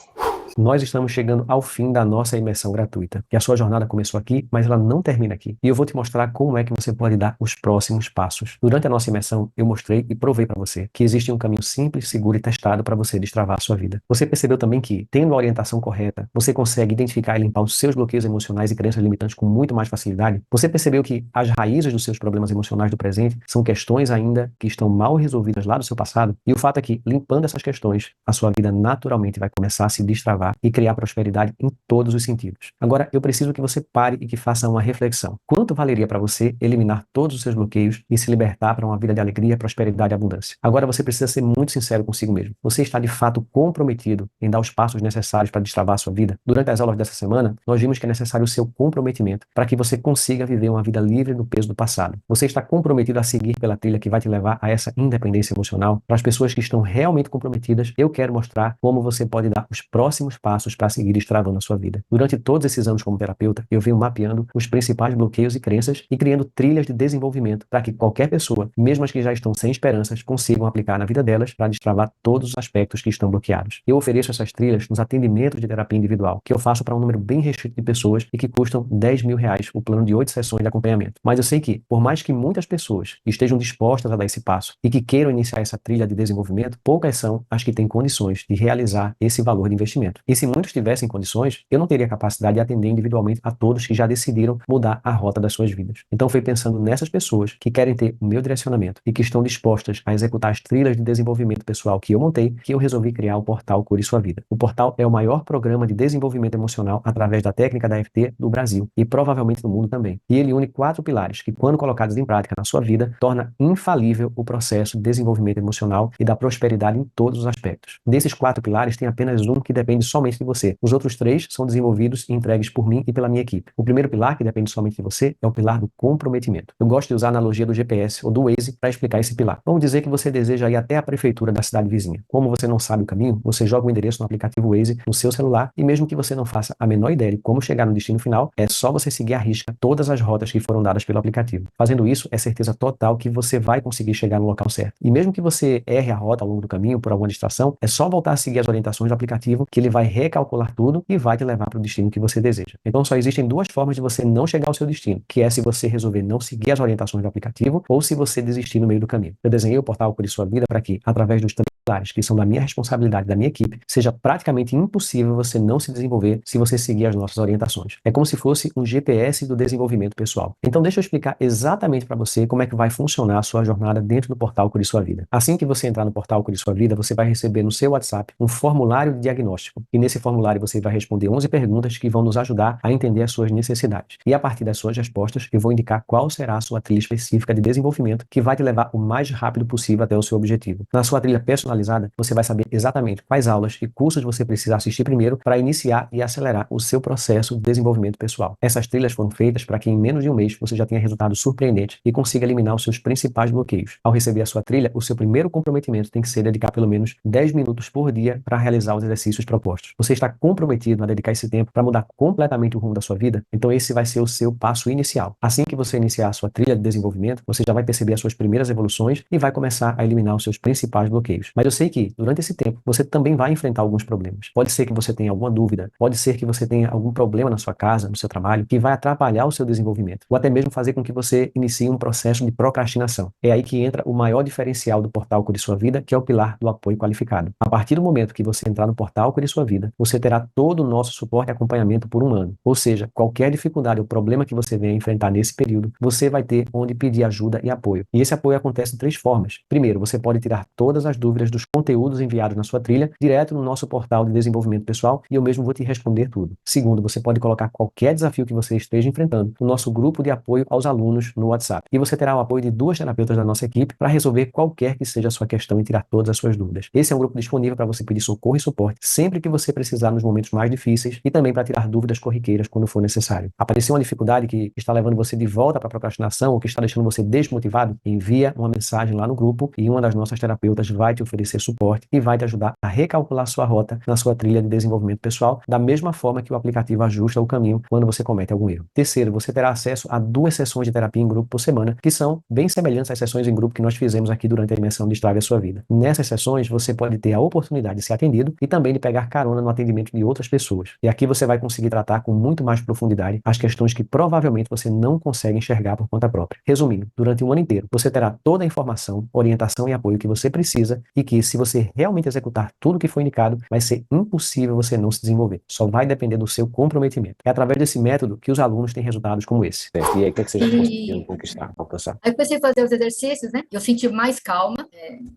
Nós estamos chegando ao fim da nossa imersão gratuita. E a sua jornada começou aqui, mas ela não termina aqui. E eu vou te mostrar como é que você pode dar os próximos passos. Durante a nossa imersão, eu mostrei e provei para você que existe um caminho simples, seguro e testado para você destravar a sua vida. Você percebeu também que, tendo a orientação correta, você consegue identificar e limpar os seus bloqueios emocionais e crenças limitantes com muito mais facilidade? Você percebeu que as raízes dos seus problemas emocionais do presente são questões ainda que estão mal resolvidas lá do seu passado? E o fato é que, limpando essas questões, a sua vida naturalmente vai começar a se destravar e criar prosperidade em todos os sentidos. Agora, eu preciso que você pare e que faça uma reflexão. Quanto valeria para você eliminar todos os seus bloqueios e se libertar para uma vida de alegria, prosperidade e abundância? Agora você precisa ser muito sincero consigo mesmo. Você está de fato comprometido em dar os passos necessários para destravar a sua vida? Durante as aulas dessa semana, nós vimos que é necessário o seu comprometimento para que você consiga viver uma vida livre do peso do passado. Você está comprometido a seguir pela trilha que vai te levar a essa independência emocional? Para as pessoas que estão realmente comprometidas, eu quero mostrar como você pode dar os próximos passos para seguir destravando a sua vida. Durante todos esses anos como terapeuta, eu venho mapeando os principais bloqueios e crenças e criando trilhas de desenvolvimento para que qualquer pessoa, mesmo as que já estão sem esperanças, consigam aplicar na vida delas para destravar todos os aspectos que estão bloqueados. Eu ofereço essas trilhas nos atendimentos de terapia individual, que eu faço para um número bem restrito de pessoas e que custam R$10.000 o plano de 8 sessões de acompanhamento. Mas eu sei que, por mais que muitas pessoas estejam dispostas a dar esse passo e que queiram iniciar essa trilha de desenvolvimento, poucas são as que têm condições de realizar esse valor de investimento. E se muitos tivessem condições, eu não teria capacidade de atender individualmente a todos que já decidiram mudar a rota das suas vidas. Então foi pensando nessas pessoas que querem ter o meu direcionamento e que estão dispostas a executar as trilhas de desenvolvimento pessoal que eu montei, que eu resolvi criar o portal Cure Sua Vida. O portal é o maior programa de desenvolvimento emocional através da técnica da EFT do Brasil e provavelmente do mundo também. E ele une 4 pilares que, quando colocados em prática na sua vida, torna infalível o processo de desenvolvimento emocional e da prosperidade em todos os aspectos. Desses 4 pilares, tem apenas um que depende somente de você. Os outros 3 são desenvolvidos e entregues por mim e pela minha equipe. O primeiro pilar, que depende somente de você, é o pilar do comprometimento. Eu gosto de usar a analogia do GPS ou do Waze para explicar esse pilar. Vamos dizer que você deseja ir até a prefeitura da cidade vizinha. Como você não sabe o caminho, você joga o endereço no aplicativo Waze no seu celular e mesmo que você não faça a menor ideia de como chegar no destino final, é só você seguir à risca todas as rotas que foram dadas pelo aplicativo. Fazendo isso, é certeza total que você vai conseguir chegar no local certo. E mesmo que você erre a rota ao longo do caminho por alguma distração, é só voltar a seguir as orientações do aplicativo que ele vai recalcular tudo e vai te levar para o destino que você deseja. Então só existem 2 formas de você não chegar ao seu destino, que é se você resolver não seguir as orientações do aplicativo ou se você desistir no meio do caminho. Eu desenhei o portal Cure Sua Vida para que, através dos pilares que são da minha responsabilidade, da minha equipe, seja praticamente impossível você não se desenvolver se você seguir as nossas orientações. É como se fosse um GPS do desenvolvimento pessoal. Então deixa eu explicar exatamente para você como é que vai funcionar a sua jornada dentro do portal Cure Sua Vida. Assim que você entrar no portal Cure Sua Vida, você vai receber no seu WhatsApp um formulário de diagnóstico. E nesse formulário você vai responder 11 perguntas que vão nos ajudar a entender as suas necessidades. E a partir das suas respostas, eu vou indicar qual será a sua trilha específica de desenvolvimento que vai te levar o mais rápido possível até o seu objetivo. Na sua trilha personalizada, você vai saber exatamente quais aulas e cursos você precisa assistir primeiro para iniciar e acelerar o seu processo de desenvolvimento pessoal. Essas trilhas foram feitas para que em menos de um mês você já tenha resultados surpreendentes e consiga eliminar os seus principais bloqueios. Ao receber a sua trilha, o seu primeiro comprometimento tem que ser dedicar pelo menos 10 minutos por dia para realizar os exercícios propostos. Você está comprometido a dedicar esse tempo para mudar completamente o rumo da sua vida? Então esse vai ser o seu passo inicial. Assim que você iniciar a sua trilha de desenvolvimento, você já vai perceber as suas primeiras evoluções e vai começar a eliminar os seus principais bloqueios. Mas eu sei que, durante esse tempo, você também vai enfrentar alguns problemas. Pode ser que você tenha alguma dúvida, pode ser que você tenha algum problema na sua casa, no seu trabalho, que vai atrapalhar o seu desenvolvimento, ou até mesmo fazer com que você inicie um processo de procrastinação. É aí que entra o maior diferencial do portal Cure Sua Vida, que é o pilar do apoio qualificado. A partir do momento que você entrar no portal Cure Sua Vida, você terá todo o nosso suporte e acompanhamento por um ano. Ou seja, qualquer dificuldade ou problema que você venha enfrentar nesse período, você vai ter onde pedir ajuda e apoio. E esse apoio acontece de 3 formas. Primeiro, você pode tirar todas as dúvidas dos conteúdos enviados na sua trilha direto no nosso portal de desenvolvimento pessoal e eu mesmo vou te responder tudo. Segundo, você pode colocar qualquer desafio que você esteja enfrentando no nosso grupo de apoio aos alunos no WhatsApp. E você terá o apoio de 2 terapeutas da nossa equipe para resolver qualquer que seja a sua questão e tirar todas as suas dúvidas. Esse é um grupo disponível para você pedir socorro e suporte sempre que você precisar nos momentos mais difíceis e também para tirar dúvidas corriqueiras quando for necessário. Apareceu uma dificuldade que está levando você de volta para a procrastinação ou que está deixando você desmotivado? Envia uma mensagem lá no grupo e uma das nossas terapeutas vai te oferecer suporte e vai te ajudar a recalcular sua rota na sua trilha de desenvolvimento pessoal, da mesma forma que o aplicativo ajusta o caminho quando você comete algum erro. Terceiro, você terá acesso a 2 sessões de terapia em grupo por semana, que são bem semelhantes às sessões em grupo que nós fizemos aqui durante a imersão de Destrave a Sua Vida. Nessas sessões, você pode ter a oportunidade de ser atendido e também de pegar carona no atendimento de outras pessoas. E aqui você vai conseguir tratar com muito mais profundidade as questões que provavelmente você não consegue enxergar por conta própria. Resumindo, durante um ano inteiro, você terá toda a informação, orientação e apoio que você precisa e que, se você realmente executar tudo o que foi indicado, vai ser impossível você não se desenvolver. Só vai depender do seu comprometimento. É através desse método que os alunos têm resultados como esse. E aí, o que é que você já conseguiu conquistar, alcançar? Aí eu comecei a fazer os exercícios, né? Eu senti mais calma,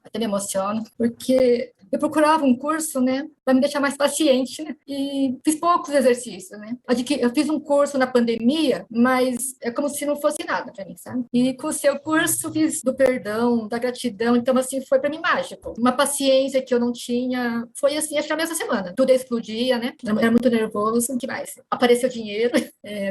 até me emociono, porque eu procurava um curso, né, para me deixar mais paciente, né? E fiz poucos exercícios, né? Eu fiz um curso na pandemia, mas é como se não fosse nada para mim, sabe? E com o seu curso fiz do perdão, da gratidão, então assim foi para mim mágico. Uma paciência que eu não tinha, foi assim, acho que na mesma semana. Tudo explodia, né? Era muito nervoso, o que mais? Apareceu dinheiro,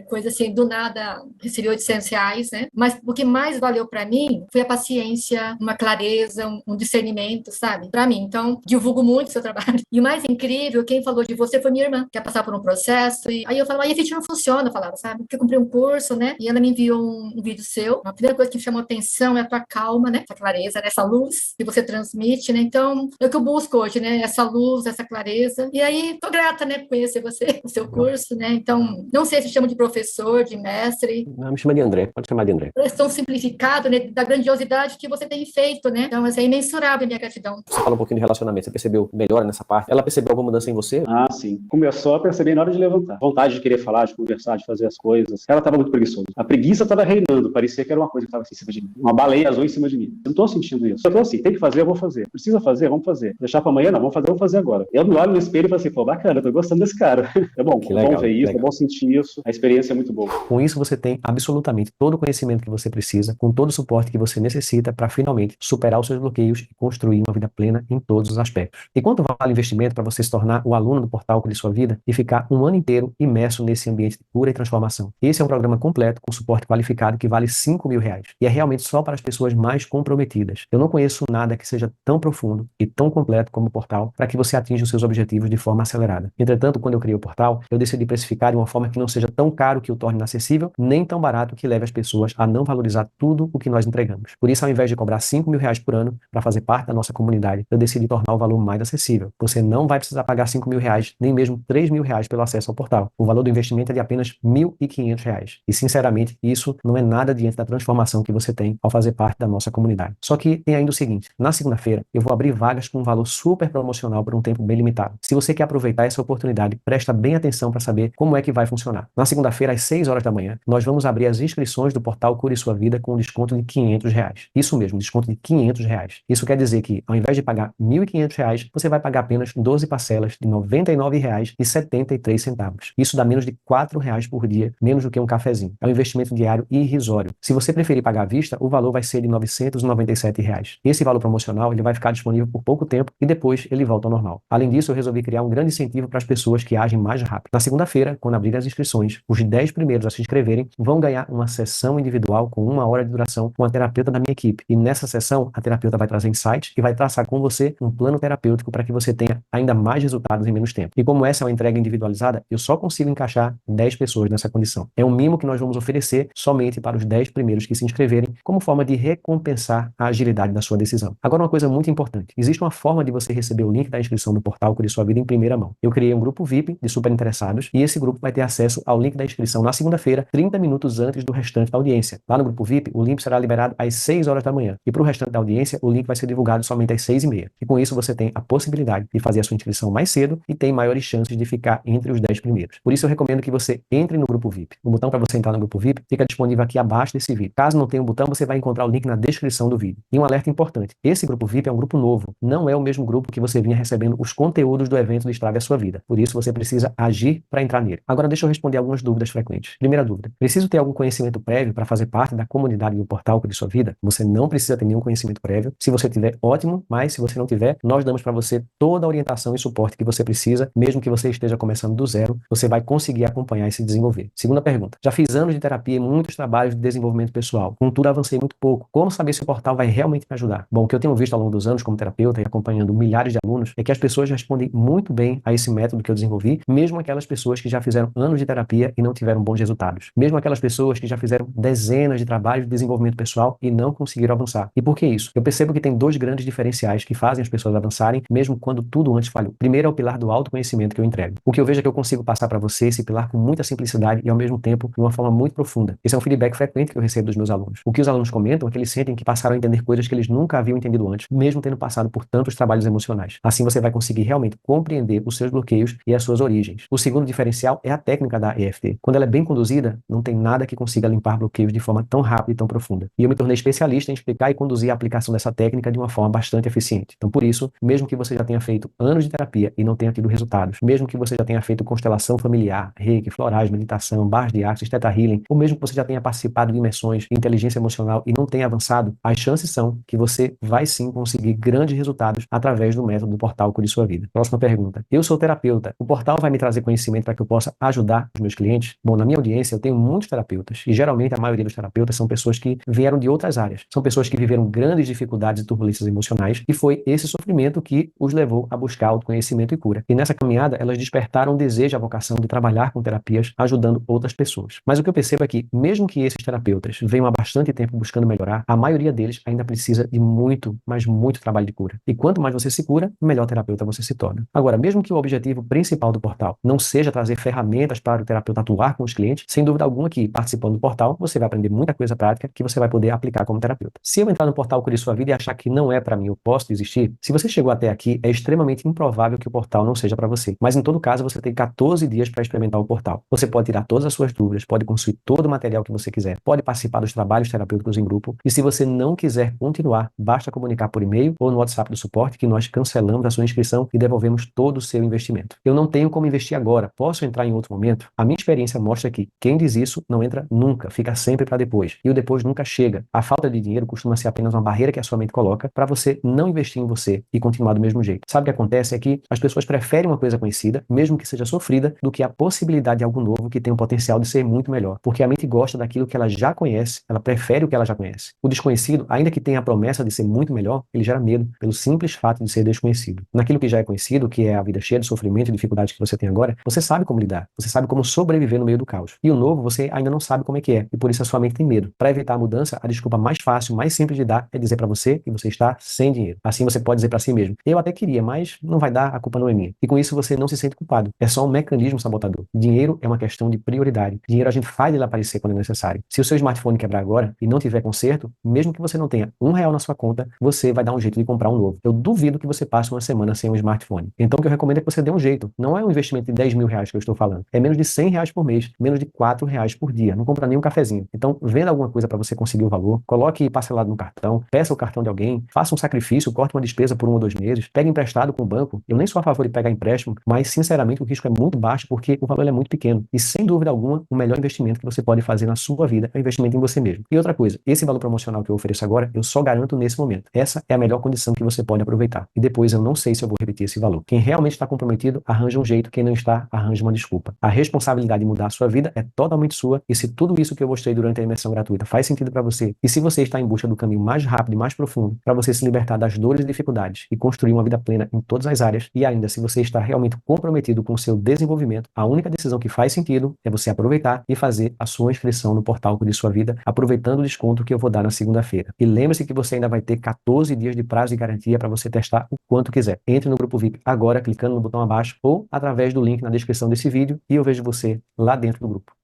coisa assim, do nada recebi R$ 800, né? Mas o que mais valeu para mim foi a paciência, uma clareza, um discernimento, sabe? Para mim, então divulgo muito o seu trabalho. E o mais incrível, quem falou de você foi minha irmã, que ia passar por um processo. E aí eu falava, a FIT não funciona, eu falava, sabe? Porque eu comprei um curso, né? E ela me enviou um vídeo seu. A primeira coisa que me chamou atenção é a tua calma, né? Essa clareza, né? Essa luz que você transmite, né? Então, é o que eu busco hoje, né? Essa luz, essa clareza. E aí, tô grata, né? Por conhecer você, o seu curso, né? Então, não sei se chama de professor, de mestre. Não, me chama de André, pode chamar de André. Tão simplificado, né? Da grandiosidade que você tem feito, né? Então, é imensurável a minha gratidão. Você fala um pouquinho de relacionamento, você percebeu melhora nessa parte? Ela percebeu alguma mudança em você? Ah, sim. Começou a perceber na hora de levantar. Vontade de querer falar, de conversar, de fazer as coisas. Ela estava muito preguiçosa. A preguiça estava reinando. Parecia que era uma coisa que estava em cima de mim. Uma baleia azul em cima de mim. Eu não estou sentindo isso. Eu estou assim, tem que fazer, eu vou fazer. Precisa fazer, vamos fazer. Deixar para amanhã, não, vamos fazer agora. Eu me olho no espelho e falo assim, pô, bacana, eu tô gostando desse cara. É bom, que legal, bom ver isso, legal. É bom sentir isso. A experiência é muito boa. Com isso, você tem absolutamente todo o conhecimento que você precisa, com todo o suporte que você necessita para finalmente superar os seus bloqueios e construir uma vida plena em todos os aspectos. E quanto vale o investimento para você se tornar o aluno do portal Cure Sua Vida e ficar um ano inteiro imerso nesse ambiente de cura e transformação? Esse é um programa completo com suporte qualificado que vale R$ 5.000 e é realmente só para as pessoas mais comprometidas. Eu não conheço nada que seja tão profundo e tão completo como o portal para que você atinja os seus objetivos de forma acelerada. Entretanto, quando eu criei o portal, eu decidi precificar de uma forma que não seja tão caro que o torne inacessível, nem tão barato que leve as pessoas a não valorizar tudo o que nós entregamos. Por isso, ao invés de cobrar R$ 5.000 por ano para fazer parte da nossa comunidade, eu decidi tornar o valor mais acessível. Você não vai precisar pagar R$ 5.000, nem mesmo R$ 3.000 pelo acesso ao portal. O valor do investimento é de apenas R$ 1.500. E, sinceramente, isso não é nada diante da transformação que você tem ao fazer parte da nossa comunidade. Só que tem ainda o seguinte, na segunda-feira, eu vou abrir vagas com um valor super promocional por um tempo bem limitado. Se você quer aproveitar essa oportunidade, presta bem atenção para saber como é que vai funcionar. Na segunda-feira, às 6 horas da manhã, nós vamos abrir as inscrições do portal Cure Sua Vida com um desconto de R$ 500. Isso mesmo, desconto de R$ 500. Isso quer dizer que, ao invés de pagar R$ 1.500, você vai pagar apenas 12 parcelas de R$ 99,73. Isso dá menos de R$ 4 por dia, menos do que um cafezinho. É um investimento diário irrisório. Se você preferir pagar à vista, o valor vai ser de R$ 997. Esse valor promocional ele vai ficar disponível por pouco tempo e depois ele volta ao normal. Além disso, eu resolvi criar um grande incentivo para as pessoas que agem mais rápido. Na segunda-feira, quando abrir as inscrições, os 10 primeiros a se inscreverem vão ganhar uma sessão individual com 1 hora de duração com a terapeuta da minha equipe. E nessa sessão, a terapeuta vai trazer insights e vai traçar com você um plano plano terapêutico para que você tenha ainda mais resultados em menos tempo. E como essa é uma entrega individualizada, eu só consigo encaixar 10 pessoas nessa condição. É um mimo que nós vamos oferecer somente para os 10 primeiros que se inscreverem, como forma de recompensar a agilidade da sua decisão. Agora, uma coisa muito importante. Existe uma forma de você receber o link da inscrição do portal Cure Sua Vida em primeira mão. Eu criei um grupo VIP de super interessados e esse grupo vai ter acesso ao link da inscrição na segunda-feira, 30 minutos antes do restante da audiência. Lá no grupo VIP, o link será liberado às 6 horas da manhã. E para o restante da audiência, o link vai ser divulgado somente às 6h30. E com isso, você tem a possibilidade de fazer a sua inscrição mais cedo e tem maiores chances de ficar entre os 10 primeiros. Por isso, eu recomendo que você entre no grupo VIP. O botão para você entrar no grupo VIP fica disponível aqui abaixo desse vídeo. Caso não tenha um botão, você vai encontrar o link na descrição do vídeo. E um alerta importante. Esse grupo VIP é um grupo novo. Não é o mesmo grupo que você vinha recebendo os conteúdos do evento do Destrave a Sua Vida. Por isso, você precisa agir para entrar nele. Agora, deixa eu responder algumas dúvidas frequentes. Primeira dúvida. Preciso ter algum conhecimento prévio para fazer parte da comunidade do portal Cure Sua Vida? Você não precisa ter nenhum conhecimento prévio. Se você tiver, ótimo. Mas se você não tiver, nós damos para você toda a orientação e suporte que você precisa, mesmo que você esteja começando do zero, você vai conseguir acompanhar e se desenvolver. Segunda pergunta. Já fiz anos de terapia e muitos trabalhos de desenvolvimento pessoal. Contudo, avancei muito pouco. Como saber se o portal vai realmente me ajudar? Bom, o que eu tenho visto ao longo dos anos como terapeuta e acompanhando milhares de alunos é que as pessoas respondem muito bem a esse método que eu desenvolvi, mesmo aquelas pessoas que já fizeram anos de terapia e não tiveram bons resultados. Mesmo aquelas pessoas que já fizeram dezenas de trabalhos de desenvolvimento pessoal e não conseguiram avançar. E por que isso? Eu percebo que tem dois grandes diferenciais que fazem as pessoas avançarem, mesmo quando tudo antes falhou. Primeiro é o pilar do autoconhecimento que eu entrego. O que eu vejo é que eu consigo passar para você esse pilar com muita simplicidade e ao mesmo tempo de uma forma muito profunda. Esse é um feedback frequente que eu recebo dos meus alunos. O que os alunos comentam é que eles sentem que passaram a entender coisas que eles nunca haviam entendido antes, mesmo tendo passado por tantos trabalhos emocionais. Assim você vai conseguir realmente compreender os seus bloqueios e as suas origens. O segundo diferencial é a técnica da EFT. Quando ela é bem conduzida, não tem nada que consiga limpar bloqueios de forma tão rápida e tão profunda. E eu me tornei especialista em explicar e conduzir a aplicação dessa técnica de uma forma bastante eficiente. Então, por isso, mesmo que você já tenha feito anos de terapia e não tenha tido resultados, mesmo que você já tenha feito constelação familiar, reiki, florais, meditação, barras de axis, theta healing, ou mesmo que você já tenha participado de imersões de inteligência emocional e não tenha avançado, as chances são que você vai sim conseguir grandes resultados através do método do portal Cure Sua Vida. Próxima pergunta. Eu sou terapeuta. O portal vai me trazer conhecimento para que eu possa ajudar os meus clientes? Bom, na minha audiência eu tenho muitos terapeutas e geralmente a maioria dos terapeutas são pessoas que vieram de outras áreas. São pessoas que viveram grandes dificuldades e turbulências emocionais e foi esse sofrimento que os levou a buscar autoconhecimento e cura. E nessa caminhada elas despertaram o desejo e a vocação de trabalhar com terapias ajudando outras pessoas. Mas o que eu percebo é que mesmo que esses terapeutas venham há bastante tempo buscando melhorar, a maioria deles ainda precisa de muito, mas muito trabalho de cura. E quanto mais você se cura, melhor terapeuta você se torna. Agora, mesmo que o objetivo principal do portal não seja trazer ferramentas para o terapeuta atuar com os clientes, sem dúvida alguma que participando do portal, você vai aprender muita coisa prática que você vai poder aplicar como terapeuta. Se eu entrar no portal Cure Sua Vida e achar que não é para mim, eu posso desistir, se você chegou até aqui, é extremamente improvável que o portal não seja para você. Mas em todo caso, você tem 14 dias para experimentar o portal. Você pode tirar todas as suas dúvidas, pode construir todo o material que você quiser, pode participar dos trabalhos terapêuticos em grupo, e se você não quiser continuar, basta comunicar por e-mail ou no WhatsApp do suporte que nós cancelamos a sua inscrição e devolvemos todo o seu investimento. Eu não tenho como investir agora, posso entrar em outro momento? A minha experiência mostra que quem diz isso não entra nunca, fica sempre para depois, e o depois nunca chega. A falta de dinheiro costuma ser apenas uma barreira que a sua mente coloca para você não investir em você e continuar do mesmo jeito. Sabe o que acontece? É que as pessoas preferem uma coisa conhecida, mesmo que seja sofrida, do que a possibilidade de algo novo que tem o potencial de ser muito melhor, porque a mente gosta daquilo que ela já conhece, ela prefere o que ela já conhece. O desconhecido, ainda que tenha a promessa de ser muito melhor, ele gera medo pelo simples fato de ser desconhecido. Naquilo que já é conhecido, que é a vida cheia de sofrimento e dificuldades que você tem agora, você sabe como lidar, você sabe como sobreviver no meio do caos. E o novo, você ainda não sabe como é que é, e por isso a sua mente tem medo. Para evitar a mudança, a desculpa mais fácil, mais simples de dar é dizer para você que você está sem dinheiro. Assim você pode dizer para si mesmo: eu até queria, mas não vai dar, a culpa não é minha. E com isso você não se sente culpado. É só um mecanismo sabotador. Dinheiro é uma questão de prioridade. Dinheiro a gente faz ele aparecer quando é necessário. Se o seu smartphone quebrar agora e não tiver conserto, mesmo que você não tenha R$1 na sua conta, você vai dar um jeito de comprar um novo. Eu duvido que você passe uma semana sem um smartphone. Então o que eu recomendo é que você dê um jeito. Não é um investimento de R$10.000 que eu estou falando. É menos de R$100 por mês, menos de R$4 por dia. Não compra nem um cafezinho. Então venda alguma coisa para você conseguir o valor, coloque parcelado no cartão, peça o cartão de alguém, faça um sacrifício, corte uma despesa por 1 ou 2 meses, pegue emprestado com o banco. Eu nem sou a favor de pegar empréstimo, mas sinceramente o risco é muito baixo porque o valor é muito pequeno. E sem dúvida alguma, o melhor investimento que você pode fazer na sua vida é o investimento em você mesmo. E outra coisa, esse valor promocional que eu ofereço agora, eu só garanto nesse momento. Essa é a melhor condição que você pode aproveitar. E depois eu não sei se eu vou repetir esse valor. Quem realmente está comprometido, arranja um jeito. Quem não está, arranja uma desculpa. A responsabilidade de mudar a sua vida é totalmente sua. E se tudo isso que eu mostrei durante a imersão gratuita faz sentido para você, e se você está em busca do caminho mais rápido e mais profundo para você se libertar das dores e dificuldades habilidades e construir uma vida plena em todas as áreas. E ainda, se você está realmente comprometido com o seu desenvolvimento, a única decisão que faz sentido é você aproveitar e fazer a sua inscrição no portal Cuide Sua Vida, aproveitando o desconto que eu vou dar na segunda-feira. E lembre-se que você ainda vai ter 14 dias de prazo de garantia para você testar o quanto quiser. Entre no grupo VIP agora, clicando no botão abaixo ou através do link na descrição desse vídeo, e eu vejo você lá dentro do grupo.